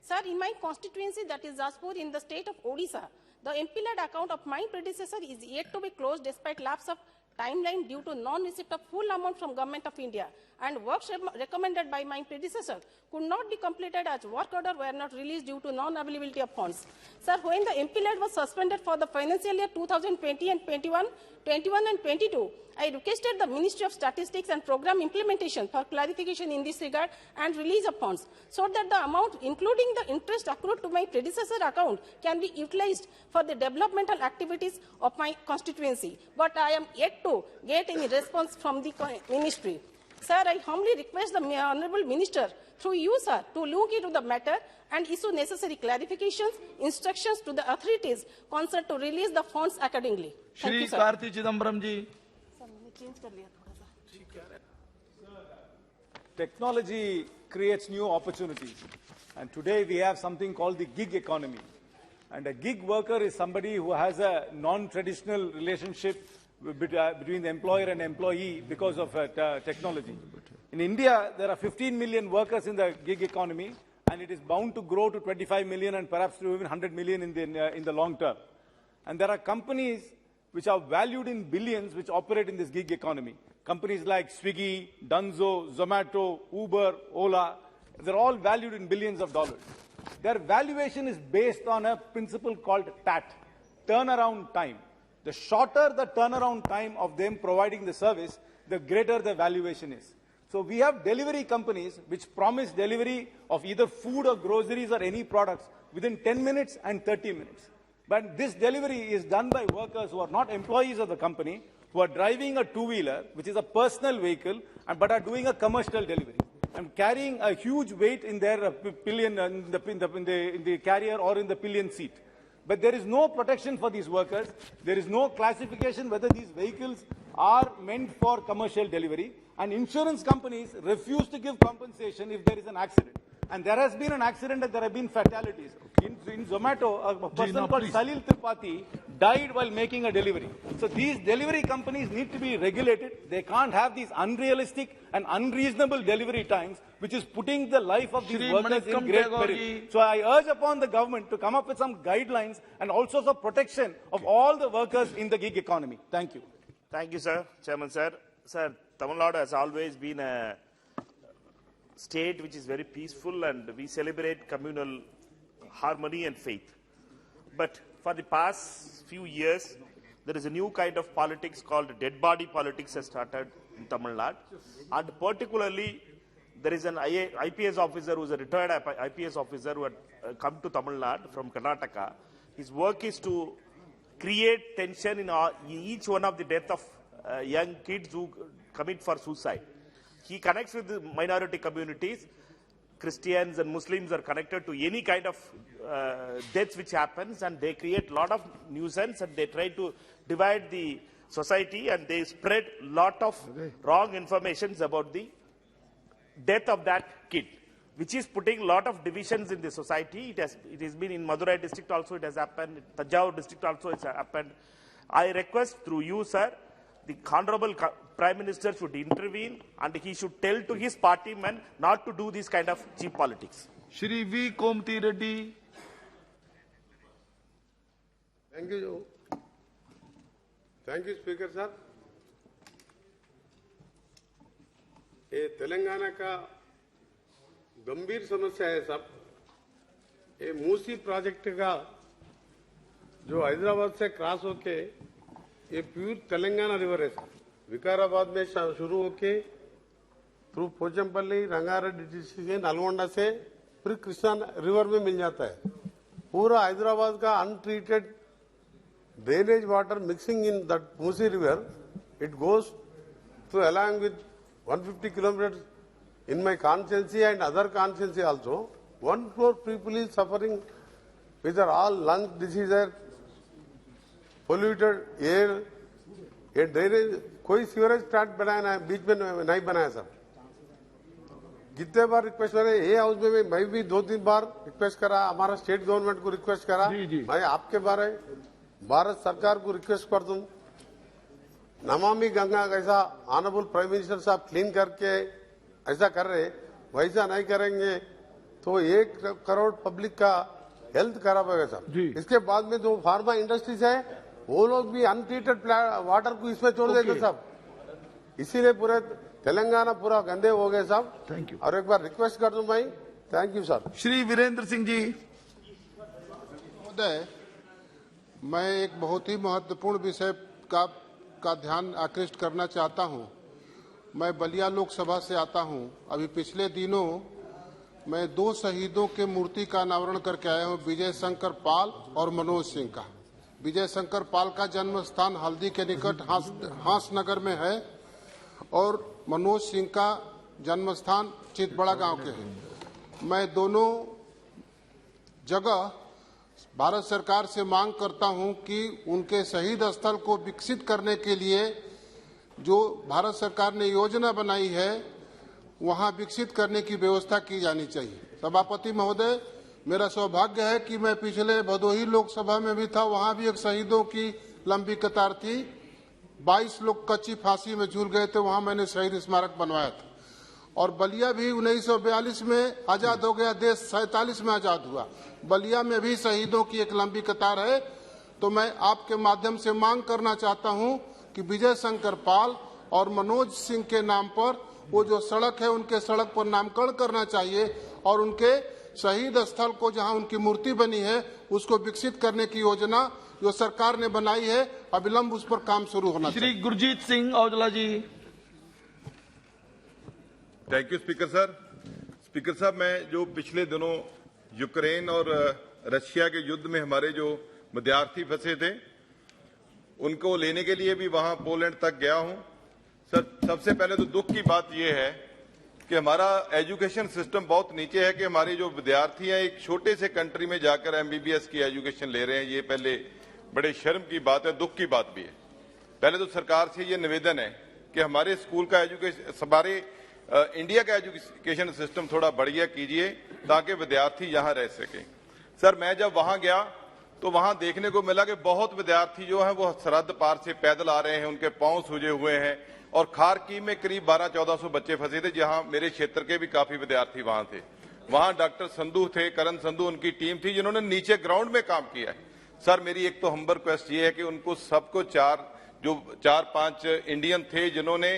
Sir, in my constituency, that is Jashpur, in the state of Odisha, the MP-led account of my predecessor is yet to be closed despite lapse of timeline due to non-receipt of full amount from Government of India, and works recommended by my predecessor could not be completed as work order were not released due to non-availability of funds. Sir, when the MP-led was suspended for the financial year 2020 and 21 and 22, I requested the Ministry of Statistics and Program Implementation for clarification in this regard and release of funds, so that the amount, including the interest accrued to my predecessor account, can be utilized for the developmental activities of my constituency. But I am yet to get any response from the Ministry. Sir, I humbly request the Honourable Minister, through you, sir, to look into the matter and issue necessary clarifications, instructions to the authorities concerned to release the funds accordingly. Shri Karti Chidambaram ji. Technology creates new opportunities, and today we have something called the gig economy. And a gig worker is somebody who has a non-traditional relationship between the employer and employee because of technology. In India, there are 15 million workers in the gig economy, and it is bound to grow to 25 million and perhaps to even 100 million in the long term. And there are companies which are valued in billions which operate in this gig economy. Companies like Swiggy, Dunzo, Zomato, Uber, Ola, they're all valued in billions of dollars. Their valuation is based on a principle called TAT, turnaround time. The shorter the turnaround time of them providing the service, the greater the valuation is. So we have delivery companies which promise delivery of either food or groceries or any products within 10 minutes and 30 minutes. But this delivery is done by workers who are not employees of the company, who are driving a two-wheeler, which is a personal vehicle, but are doing a commercial delivery and carrying a huge weight in their pillion, in the carrier or in the pillion seat. But there is no protection for these workers. There is no classification whether these vehicles are meant for commercial delivery, and insurance companies refuse to give compensation if there is an accident. And there has been an accident and there have been fatalities. In Zomato, a person called Salil Tripathi died while making a delivery. So these delivery companies need to be regulated. They can't have these unrealistic and unreasonable delivery times, which is putting the life of these workers in great peril. So I urge upon the government to come up with some guidelines and also some protection of all the workers in the gig economy. Thank you. Thank you, sir. Chairman, sir. Sir, Tamil Nadu has always been a state which is very peaceful, and we celebrate communal harmony and faith. But for the past few years, there is a new kind of politics called dead body politics has started in Tamil Nadu. And particularly, there is an IPS officer who is a retired IPS officer who had come to Tamil Nadu from Karnataka. His work is to create tension in each one of the death of young kids who commit for suicide. He connects with the minority communities. Christians and Muslims are connected to any kind of deaths which happens, and they create a lot of nuisance, and they try to divide the society, and they spread a lot of wrong information about the death of that kid, which is putting a lot of divisions in the society. It has been in Madurai district also, it has happened, Tanjavur district also it's happened. I request through you, sir, the Honorable Prime Minister should intervene, and he should tell to his party men not to do this kind of cheap politics. Shri V. Komti Reddy. Thank you. Thank you, Speaker sir. ये तेलंगाना का गंभीर समस्या है सब. ये मूसी प्रोजेक्ट का जो हैदराबाद से क्रॉस होके ये प्यूर तेलंगाना रिवर है सर. विकाराबाद में शुरू होके थ्रू पोचमपल्ली, रंगारेड्डी डिस्ट्रिक्ट से नलगोंडा से फिर कृष्णा रिवर में मिल जाता है. पूरा हैदराबाद का untreated drainage water mixing in that Musi river, it goes So along with 150 kilometers in my constituency and other constituency also, 1 crore people is suffering with all lung diseases, polluted air, ये ड्रेनेज कोई सीवरेज प्लांट बनाया ना बीच में नहीं बनाया सर। जितने बार रिक्वेस्ट करे ये हाउस में मैं भी 2-3 बार रिक्वेस्ट करा, हमारा स्टेट गवर्नमेंट को रिक्वेस्ट करा, मैं आपके बारे भारत सरकार को रिक्वेस्ट कर दूं, नमामि गंगा कैसा ऑनरेबल प्राइम मिनिस्टर साहब क्लीन करके ऐसा कर रहे, वैसा नहीं करेंगे तो 1 करोड़ पब्लिक का हेल्थ खराब होगा सर। इसके बाद में जो फार्मा इंडस्ट्रीज है वो लोग भी अनट्रीटेड वाटर को इसमें छोड़ देंगे साहब, इसीलिए पूरे तेलंगाना पूरा गंदे हो गए साहब। Thank you. और एक बार रिक्वेस्ट कर दूं भाई, thank you sir. Shri Virendra Singh ji. महोदय, मैं एक बहुत ही महत्वपूर्ण विषय का ध्यान आकृष्ट करना चाहता हूं। मैं बलिया लोकसभा से आता हूं। अभी पिछले दिनों मैं 2 शहीदों के मूर्ति का अनावरण करके आया हूं, विजय शंकर पाल और मनोज सिंह का। विजय शंकर पाल का जन्म स्थान हल्दी के निकट हांसनगर में है और मनोज सिंह का जन्म स्थान चितबड़ा गांव के है। मैं दोनों जगह भारत सरकार से मांग करता हूं कि उनके शहीद स्थल को विकसित करने के लिए जो भारत सरकार ने योजना बनाई है वहां विकसित करने की व्यवस्था की जानी चाहिए। सभापति महोदय, मेरा सौभाग्य है कि मैं पिछले भदोही लोकसभा में भी था, वहां भी एक शहीदों की लंबी कतार थी, 22 लोग कच्ची फांसी में झूल गए थे, वहां मैंने शहीद स्मारक बनवाया था। और बलिया भी 1942 में आजाद हो गया देश, 47 में आजाद हुआ। बलिया में भी शहीदों की एक लंबी कतार है। तो मैं आपके माध्यम से मांग करना चाहता हूं कि विजय शंकर पाल और मनोज सिंह के नाम पर वो जो सड़क है उनके सड़क पर नामकरण करना चाहिए और उनके शहीद स्थल को जहां उनकी मूर्ति बनी है उसको विकसित करने की योजना जो सरकार ने बनाई है अविलंब उस पर काम शुरू होना चाहिए। Shri Gurjeet Singh Aujla ji. Thank you speaker sir. Speaker साहब, मैं जो पिछले दिनों यूक्रेन और रशिया के युद्ध में हमारे जो विद्यार्थी फंसे थे उनको लेने के लिए भी वहां पोलैंड तक गया हूं। सर, सबसे पहले तो दुख की बात यह है कि हमारा एजुकेशन सिस्टम बहुत नीचे है कि हमारे जो विद्यार्थी हैं एक छोटे से कंट्री में जाकर एमबीबीएस की एजुकेशन ले रहे हैं। ये पहले बड़े शर्म की बात है, दुख की बात भी है। पहले तो सरकार से ये निवेदन है कि हमारे स्कूल का एजुकेशन, हमारे इंडिया का एजुकेशन सिस्टम थोड़ा बढ़िया कीजिए ताकि विद्यार्थी यहाँ रह सके। सर, मैं जब वहां गया तो वहां देखने को मिला कि बहुत विद्यार्थी जो हैं वो सरहद पार से पैदल आ रहे हैं, उनके पांव सूजे हुए हैं। और खारकीव में करीब 1200-1400 बच्चे फंसे थे, जहां मेरे क्षेत्र के भी काफी विद्यार्थी वहां थे। वहां डॉक्टर संधू थे, करण संधू उनकी टीम थी जिन्होंने नीचे ग्राउंड में काम किया है। सर, मेरी एक तो हम्बर रिक्वेस्ट ये है कि उनको सबको 4-5 इंडियन थे जिन्होंने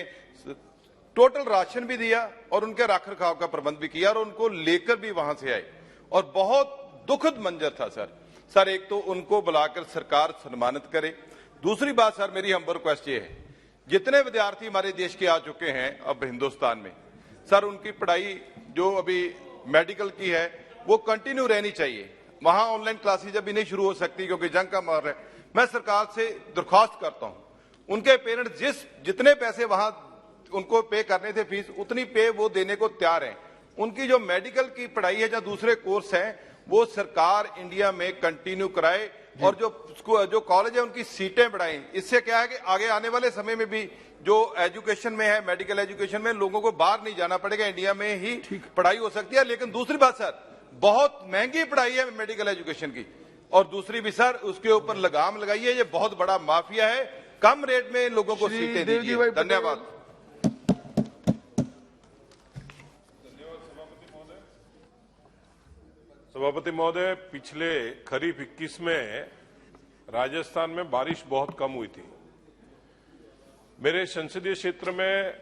टोटल राशन भी दिया और उनके रख रखाव का प्रबंध भी किया और उनको लेकर भी वहां से आए और बहुत दुखद मंजर था सर। एक तो उनको बुलाकर सरकार सम्मानित करे। दूसरी बात सर, मेरी हम्बर रिक्वेस्ट ये है, जितने विद्यार्थी हमारे देश के आ चुके हैं अब हिंदुस्तान में, सर उनकी पढ़ाई जो अभी मेडिकल की है वो कंटिन्यू रहनी चाहिए। वहां ऑनलाइन क्लासेज अभी नहीं शुरू हो सकती क्योंकि जंग का माहौल है। मैं सरकार से दरख्वास्त करता हूं उनके पेरेंट्स जितने पैसे वहां उनको पे करने थे फीस, उतनी पे वो देने को तैयार हैं। उनकी जो मेडिकल की पढ़ाई है या दूसरे कोर्स हैं वो सरकार इंडिया में कंटिन्यू कराए और जो कॉलेज है उनकी सीटें बढ़ाएं। इससे क्या है कि आगे आने वाले समय में भी जो एजुकेशन में है, मेडिकल एजुकेशन में, लोगों को बाहर नहीं जाना पड़ेगा, इंडिया में ही पढ़ाई हो सकती है। लेकिन दूसरी बात सर, बहुत महंगी पढ़ाई है मेडिकल एजुकेशन की। और दूसरी भी सर, उसके ऊपर लगाम लगाइए, ये बहुत बड़ा माफिया है। कम रेट में लोगों को सीटें दीजिए। धन्यवाद। सभापति महोदय, पिछले खरीफ 21 में राजस्थान में बारिश बहुत कम हुई थी। मेरे संसदीय क्षेत्र में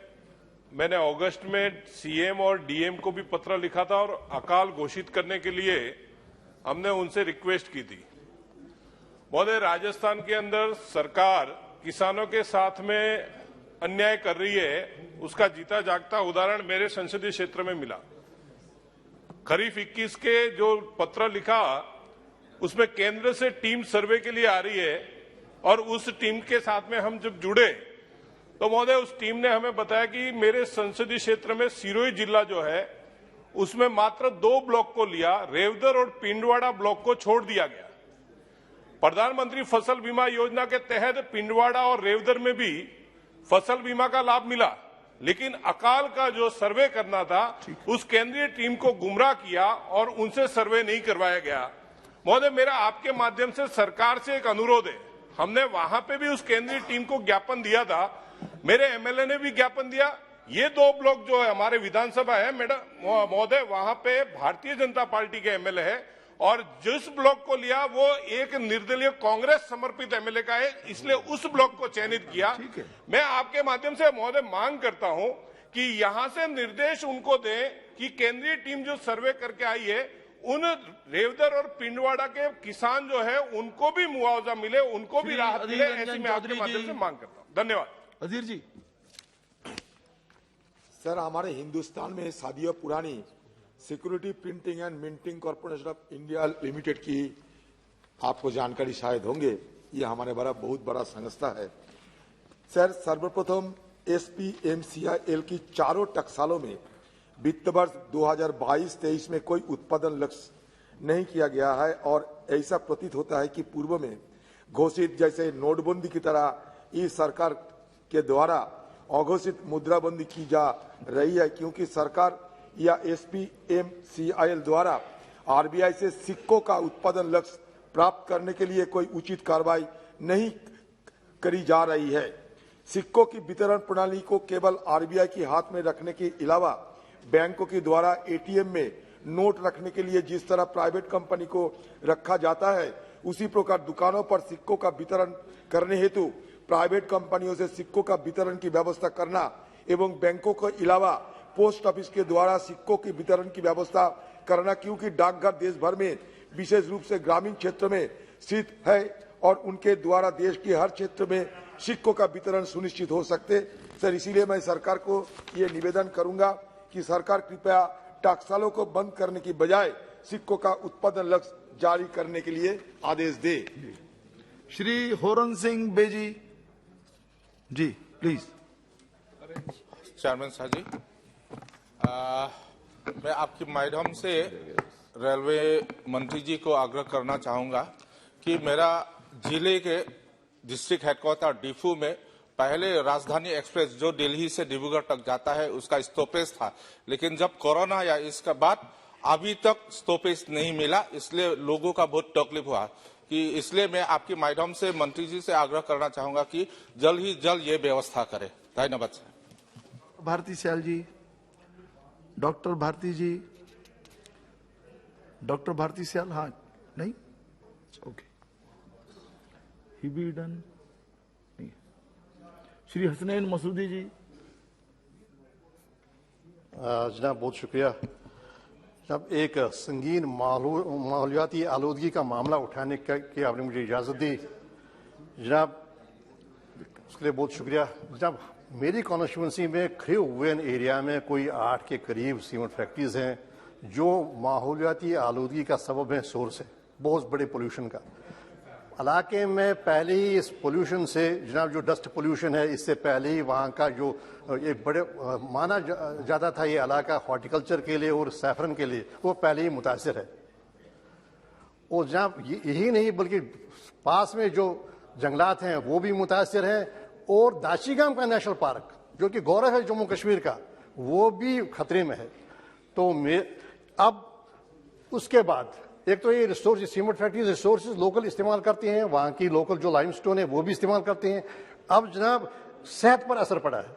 मैंने अगस्त में सीएम और डीएम को भी पत्र लिखा था और अकाल घोषित करने के लिए हमने उनसे रिक्वेस्ट की थी। महोदय, राजस्थान के अंदर सरकार किसानों के साथ में अन्याय कर रही है, उसका जीता जागता उदाहरण मेरे संसदीय क्षेत्र में मिला। खरीफ 21 के जो पत्र लिखा उसमें केंद्र से टीम सर्वे के लिए आ रही है और उस टीम के साथ में हम जब जुड़े तो महोदय उस टीम ने हमें बताया कि मेरे संसदीय क्षेत्र में सिरोही जिला जो है उसमें मात्र 2 ब्लॉक को लिया, रेवदर और पिंडवाड़ा ब्लॉक को छोड़ दिया गया। प्रधानमंत्री फसल बीमा योजना के तहत पिंडवाड़ा और रेवदर में भी फसल बीमा का लाभ मिला, लेकिन अकाल का जो सर्वे करना था उस केंद्रीय टीम को गुमराह किया और उनसे सर्वे नहीं करवाया गया। महोदय, मेरा आपके माध्यम से सरकार से एक अनुरोध है, हमने वहां पे भी उस केंद्रीय टीम को ज्ञापन दिया था, मेरे एमएलए ने भी ज्ञापन दिया। ये 2 ब्लॉक जो है हमारे विधानसभा है मैडम महोदय, वहां पे भारतीय जनता पार्टी के एमएलए है और जिस ब्लॉक को लिया वो एक निर्दलीय कांग्रेस समर्पित एमएलए का है, इसलिए उस ब्लॉक को चयनित किया। मैं आपके माध्यम से महोदय मांग करता हूं कि यहां से निर्देश उनको दें कि केंद्रीय टीम जो सर्वे करके आई है उन रेवदर और पिंडवाड़ा के किसान जो है उनको भी मुआवजा मिले, उनको भी राहत मिले, ऐसी मैं आपके माध्यम से मांग करता हूं। धन्यवाद। अजीर जी। सर, हमारे हिंदुस्तान में सदियों पुरानी security printing and minting corporation of India limited की आपको जानकारी शायद होंगे, ये हमारे बहुत बड़ा संस्था है। सर, सर्वप्रथम SPMCIL की चारों टकसालों में वित्त वर्ष 2022-23 में कोई उत्पादन लक्ष्य नहीं किया गया है और ऐसा प्रतीत होता है कि पूर्व में घोषित जैसे नोटबंदी की तरह इस सरकार के द्वारा अघोषित मुद्राबंदी की जा रही है, क्योंकि सरकार या SPMCIL द्वारा RBI से सिक्कों का उत्पादन लक्ष्य प्राप्त करने के लिए कोई उचित कार्रवाई नहीं करी जा रही है। सिक्कों की वितरण प्रणाली को केवल RBI के हाथ में रखने के अलावा बैंकों के द्वारा ATM में नोट रखने के लिए जिस तरह प्राइवेट कंपनी को रखा जाता है, उसी प्रकार दुकानों पर सिक्कों का वितरण करने हेतु प्राइवेट कंपनियों से सिक्कों का वितरण की व्यवस्था करना एवं बैंकों के अलावा पोस्ट ऑफिस के द्वारा सिक्कों के वितरण की व्यवस्था करना, क्योंकि डाकघर देश भर में विशेष रूप से ग्रामीण क्षेत्र में स्थित है और उनके द्वारा देश के हर क्षेत्र में सिक्कों का वितरण सुनिश्चित हो सकते। सर, इसीलिए मैं सरकार को ये निवेदन करूंगा कि सरकार कृपया टकसालों को बंद करने की बजाय सिक्कों का उत्पादन लक्ष्य जारी करने के लिए आदेश दे। श्री होरन सिंह बेजी जी, प्लीज। चेयरमैन साहब जी, मैं आपके माध्यम से रेलवे मंत्री जी को आग्रह करना चाहूंगा कि मेरा जिले के डिस्ट्रिक्ट हेडक्वार्टर डिफू में पहले राजधानी एक्सप्रेस जो दिल्ली से डिब्रूगढ़ तक जाता है उसका स्टॉपेज था, लेकिन जब कोरोना या इसके बाद अभी तक स्टॉपेज नहीं मिला, इसलिए लोगों का बहुत तकलीफ हुआ कि इसलिए मैं आपके माध्यम से मंत्री जी से आग्रह करना चाहूंगा कि जल्द ही जल्द ये व्यवस्था करें। धन्यवाद sir. Bharti Sayal ji, doctor Bharti ji, doctor Bharti Sayal, हाँ नहीं, okay, he be done. Shri Hasnain Masoodi ji. जनाब बहुत शुक्रिया। जनाब, एक संगीन माहौलियाती आलूदगी का मामला उठाने की आपने मुझे इजाज़त दी, जनाब उसके लिए बहुत शुक्रिया। जनाब, मेरी कॉन्स्टिट्यूंसी में खरीवेन एरिया में कोई 8 के करीब सीमेंट फैक्ट्रीज हैं जो माहौलियाती आलूदगी का सबब है, सोर्स है बहुत बड़े पोल्यूशन का। इलाके में पहले ही इस पोल्यूशन से जनाब जो डस्ट पोल्यूशन है, इससे पहले ही वहाँ का जो एक बड़े माना जाता था ये इलाका हॉर्टिकल्चर के लिए और सैफरन के लिए, वो पहले ही मुतासिर है। और जनाब यही नहीं बल्कि पास में जो जंगलात हैं वो भी मुतासिर हैं और दाशीगाम का नेशनल पार्क जो कि गौरव है जम्मू कश्मीर का, वो भी खतरे में है। तो अब उसके बाद एक तो ये resource cement factories resources local इस्तेमाल करती हैं, वहाँ की लोकल जो लाइमस्टोन है वो भी इस्तेमाल करते हैं। अब जनाब सेहत पर असर पड़ा है,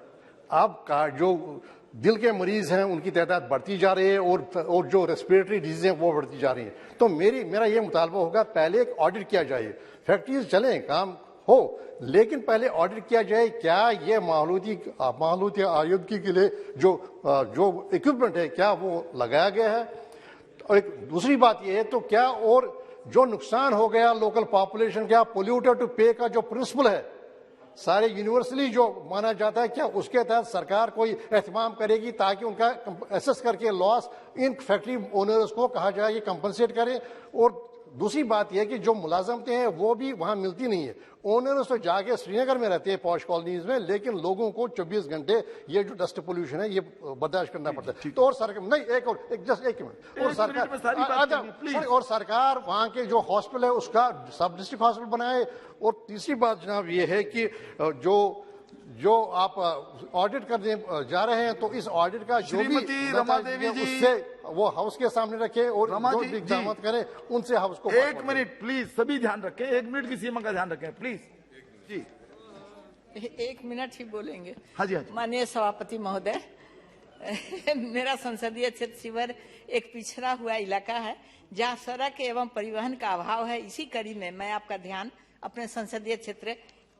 अब का जो दिल के मरीज हैं उनकी तादाद बढ़ती जा रही है और जो रेस्पिरेटरी डिजीज हैं वो बढ़ती जा रही हैं। तो मेरा ये मुतालबा होगा पहले एक ऑडिट किया जाए, फैक्ट्रीज चलें काम हो, लेकिन पहले ऑडिट किया जाए क्या ये माहौलियाती आलूदगी के लिए जो इक्विपमेंट है क्या वो लगाया गया है। और एक दूसरी बात यह है तो क्या और जो नुकसान हो गया लोकल पॉपुलेशन, क्या पोल्यूटर टू पे का जो प्रिंसिपल है सारे यूनिवर्सली जो माना जाता है, क्या उसके तहत सरकार कोई एहतमाम करेगी ताकि उनका एसेस करके लॉस इन फैक्ट्री ओनर्स को कहा जाए ये कंपनसेट करें। और दूसरी बात यह कि जो मुलाजमतें हैं वो भी वहां मिलती नहीं है। ओनर्स तो जाके श्रीनगर में रहते हैं पॉश कॉलोनीज में, लेकिन लोगों को 24 घंटे ये जो डस्ट पोल्यूशन है ये बर्दाश्त करना पड़ता है। तो और सरकार नहीं, जस्ट एक मिनट, और सरकार वहां के जो हॉस्पिटल है उसका सब डिस्ट्रिक्ट हॉस्पिटल बनाए। और तीसरी बात जनाब ये है कि जो आप ऑडिट करने जा रहे हैं तो इस ऑडिट का जो भी रमा देवी जी उससे वो हाउस के सामने रखे और जो भी इक़दाम करें उनसे हाउस को। एक मिनट प्लीज, सभी ध्यान रखें, 1 मिनट की सीमा का ध्यान रखें प्लीज जी। 1 मिनट ही बोलेंगे। हाँ जी, हाँ जी। माननीय सभापति महोदय, मेरा संसदीय क्षेत्र शिवर एक पिछड़ा हुआ इलाका है जहां सड़क एवं परिवहन का अभाव है। इसी कड़ी में मैं आपका ध्यान अपने संसदीय क्षेत्र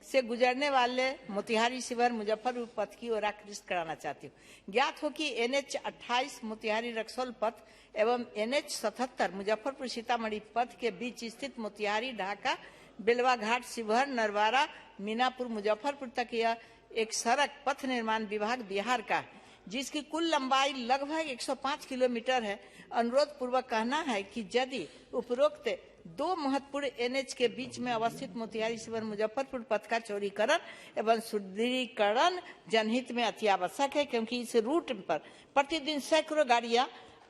से गुजरने वाले मोतिहारी शिवर मुजफ्फरपुर पथ की ओर आकृष्ट कराना चाहती हूँ। ज्ञात हो कि NH 28 मोतिहारी रक्सौल पथ एवं NH 77 मुजफ्फरपुर सीतामढ़ी पथ के बीच स्थित मोतिहारी ढाका बेलवा घाट शिवहर नरवारा मीनापुर मुजफ्फरपुर तक यह एक सड़क पथ निर्माण विभाग बिहार का है, जिसकी कुल लंबाई लगभग 105 किलोमीटर है। अनुरोध पूर्वक कहना है कि यदि उपरोक्त 2 महत्वपूर्ण NH के बीच में अवस्थित मोतिहारी शिवर मुजफ्फरपुर पथ का चौड़ीकरण एवं सुदृढ़ीकरण जनहित में अति आवश्यक है, क्योंकि इस रूट पर प्रतिदिन सैकड़ों गाड़ियां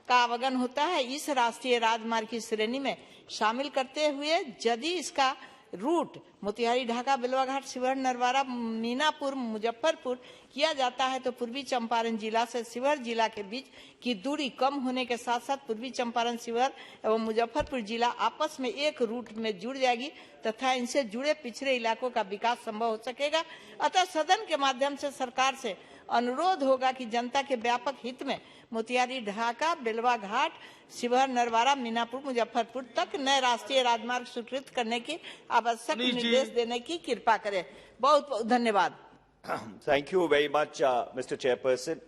का आवागमन होता है। इस राष्ट्रीय राजमार्ग की श्रेणी में शामिल करते हुए यदि इसका रूट मोतिहारी ढाका बेलवाघाट शिवहर नरवारा मीनापुर मुजफ्फरपुर किया जाता है तो पूर्वी चंपारण जिला से शिवहर जिला के बीच की दूरी कम होने के साथ साथ पूर्वी चंपारण शिवहर एवं मुजफ्फरपुर जिला आपस में एक रूट में जुड़ जाएगी तथा इनसे जुड़े पिछड़े इलाकों का विकास संभव हो सकेगा। अतः सदन के माध्यम से सरकार से अनुरोध होगा कि जनता के व्यापक हित में मोतिहारी ढाका बेलवा घाट शिवहर नरवारा मीनापुर मुजफ्फरपुर तक नए राष्ट्रीय राजमार्ग स्वीकृत करने की आवश्यक निर्देश देने की कृपा करें। बहुत बहुत धन्यवाद। Thank you very much, Mr. Chairperson.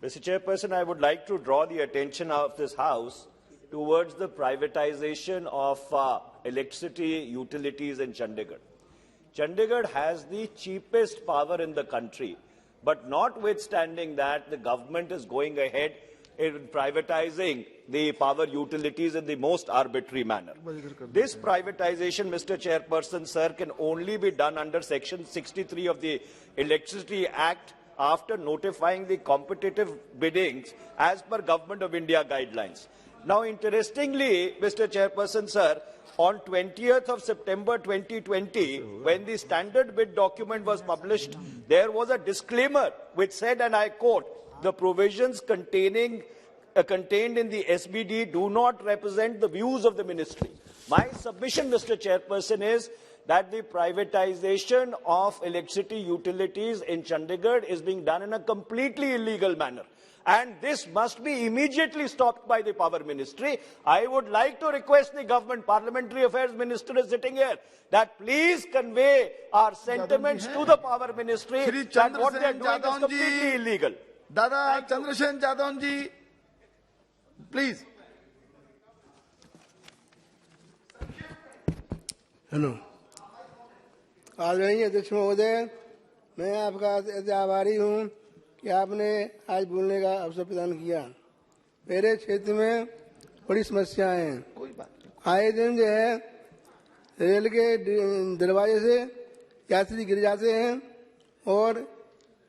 Mr. Chairperson, I would like to draw the attention of this House towards the privatization of electricity utilities in Chandigarh. Chandigarh has the cheapest power in the country, but notwithstanding that, the government is going ahead in privatizing the power utilities in the most arbitrary manner. This privatization, Mr. Chairperson, sir, can only be done under Section 63 of the Electricity Act after notifying the competitive biddings as per Government of India guidelines. Now, interestingly, Mr. Chairperson, sir, on 20th of September 2020, when the standard bid document was published, there was a disclaimer which said, and I quote, "The provisions contained in the SBD do not represent the views of the ministry." My submission, Mr. Chairperson, is that the privatization of electricity utilities in Chandigarh is being done in a completely illegal manner. And this must be immediately stopped by the Power Ministry. I would like to request the Government Parliamentary Affairs Minister is sitting here that please convey our sentiments to the Power Ministry that what they are doing is completely illegal. Dada Chandrasen Jadon ji, please. Hello, आदरणीय अध्यक्ष महोदय, मैं आपका आभारी हूँ कि आपने आज बोलने का अवसर प्रदान किया। मेरे क्षेत्र में बड़ी समस्याएं हैं। आए दिन जो है रेल के दरवाजे से यात्री गिर जाते हैं और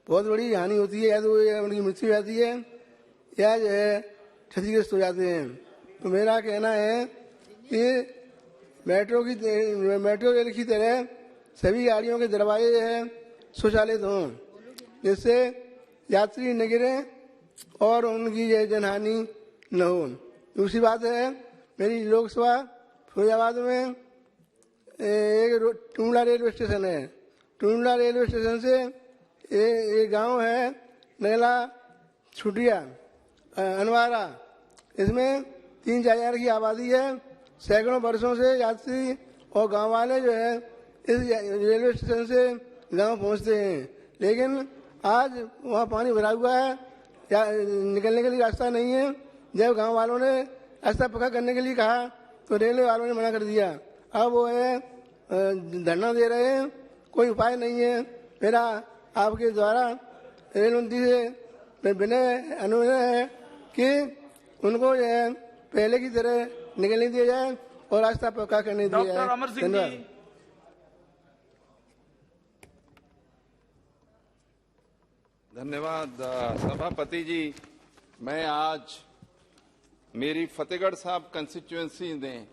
बहुत बड़ी हानि होती है, या तो उनकी मृत्यु हो जाती है या जो है क्षतिग्रस्त हो जाते हैं। तो मेरा कहना है कि मेट्रो रेल की तरह सभी गाड़ियों के दरवाजे जो है स्वचालित हों, जिससे यात्री न गिरें और उनकी जनहानि न हो। दूसरी बात है, मेरी लोकसभा फिरोजाबाद में एक टूंडला रेलवे स्टेशन है। टूंडला रेलवे स्टेशन से एक गांव है नगला छुटिया अनवारा, इसमें 3-4 हजार की आबादी है। सैकड़ों वर्षों से यात्री और गांव वाले जो है इस रेलवे स्टेशन से गांव पहुंचते हैं, लेकिन आज वहाँ पानी भरा हुआ है, या निकलने के लिए रास्ता नहीं है। जब गांव वालों ने रास्ता पक्का करने के लिए कहा तो रेलवे वालों ने मना कर दिया। अब वो है धरना दे रहे हैं, कोई उपाय नहीं है। मेरा आपके द्वारा रेल मंत्री से विनय अनुरोध है कि उनको जो है पहले की तरह निकलने दिया जाए और रास्ता पक्का करने दिया डॉक्टर है। अमर सिंह धन्यवाद। जी। धन्यवाद सभापति जी। मैं आज मेरी फतेहगढ़ साहब कंस्टिट्यूएंसी में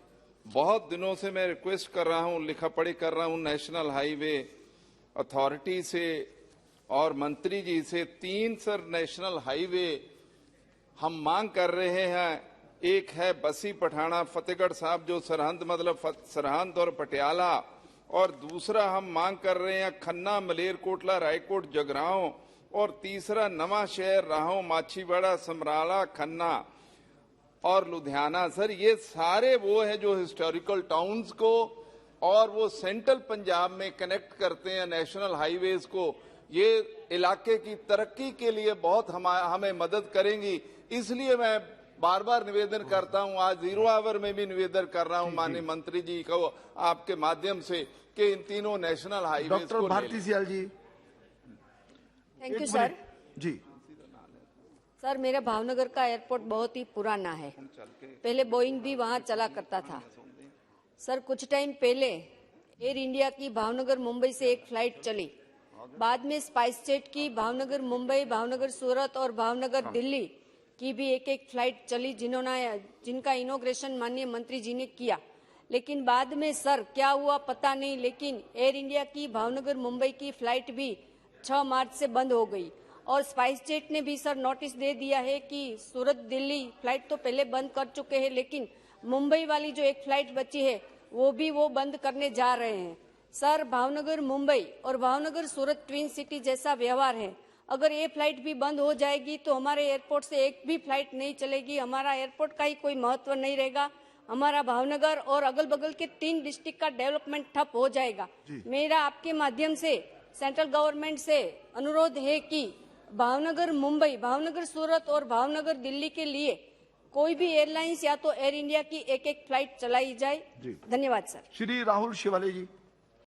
बहुत दिनों से मैं रिक्वेस्ट कर रहा हूं, लिखा पढ़ी कर रहा हूं नेशनल हाईवे अथॉरिटी से और मंत्री जी से। 3 सर नेशनल हाईवे हम मांग कर रहे हैं। एक है बसी पठाना फतेहगढ़ साहब जो सरहद मतलब सरहद और पटियाला, और दूसरा हम मांग कर रहे हैं खन्ना मलेरकोटला रायकोट जगरांव, और तीसरा नवा शहर राहों माछीवाड़ा समराला खन्ना और लुधियाना। सर ये सारे वो है जो हिस्टोरिकल टाउन्स को और वो सेंट्रल पंजाब में कनेक्ट करते हैं नेशनल हाईवेज को। ये इलाके की तरक्की के लिए बहुत हमें मदद करेंगी। इसलिए मैं बार बार निवेदन करता हूं, आज 0 आवर में भी निवेदन कर रहा हूं माननीय मंत्री जी को आपके माध्यम से कि इन तीनों नेशनल हाईवेज डॉक्टर को Bharti Sial ji. Thank you sir. जी सर, मेरा भावनगर का एयरपोर्ट बहुत ही पुराना है। पहले बोइंग भी वहां चला करता था। सर, कुछ टाइम पहले एयर इंडिया की भावनगर मुंबई से एक फ्लाइट चली। बाद में स्पाइस जेट की भावनगर मुंबई, भावनगर सूरत और भावनगर दिल्ली की भी एक फ्लाइट चली जिनका इनॉग्रेशन माननीय मंत्री जी ने किया। लेकिन बाद में सर क्या हुआ पता नहीं, लेकिन एयर इंडिया की भावनगर मुंबई की फ्लाइट भी 6 मार्च से बंद हो गई। और स्पाइस जेट ने भी सर नोटिस दे दिया है कि सूरत दिल्ली फ्लाइट तो पहले बंद कर चुके हैं, लेकिन मुंबई वाली जो एक फ्लाइट बची है वो बंद करने जा रहे हैं। सर, भावनगर मुंबई और भावनगर सूरत ट्विन सिटी जैसा व्यवहार है। अगर ये फ्लाइट भी बंद हो जाएगी तो हमारे एयरपोर्ट से एक भी फ्लाइट नहीं चलेगी। हमारा एयरपोर्ट का ही कोई महत्व नहीं रहेगा। हमारा भावनगर और अगल बगल के 3 डिस्ट्रिक्ट का डेवलपमेंट ठप हो जाएगा। मेरा आपके माध्यम से सेंट्रल गवर्नमेंट से अनुरोध है कि भावनगर मुंबई, भावनगर सूरत और भावनगर दिल्ली के लिए कोई भी एयरलाइंस या तो एयर इंडिया की एक फ्लाइट चलाई जाए। धन्यवाद सर। श्री राहुल शिवाले जी।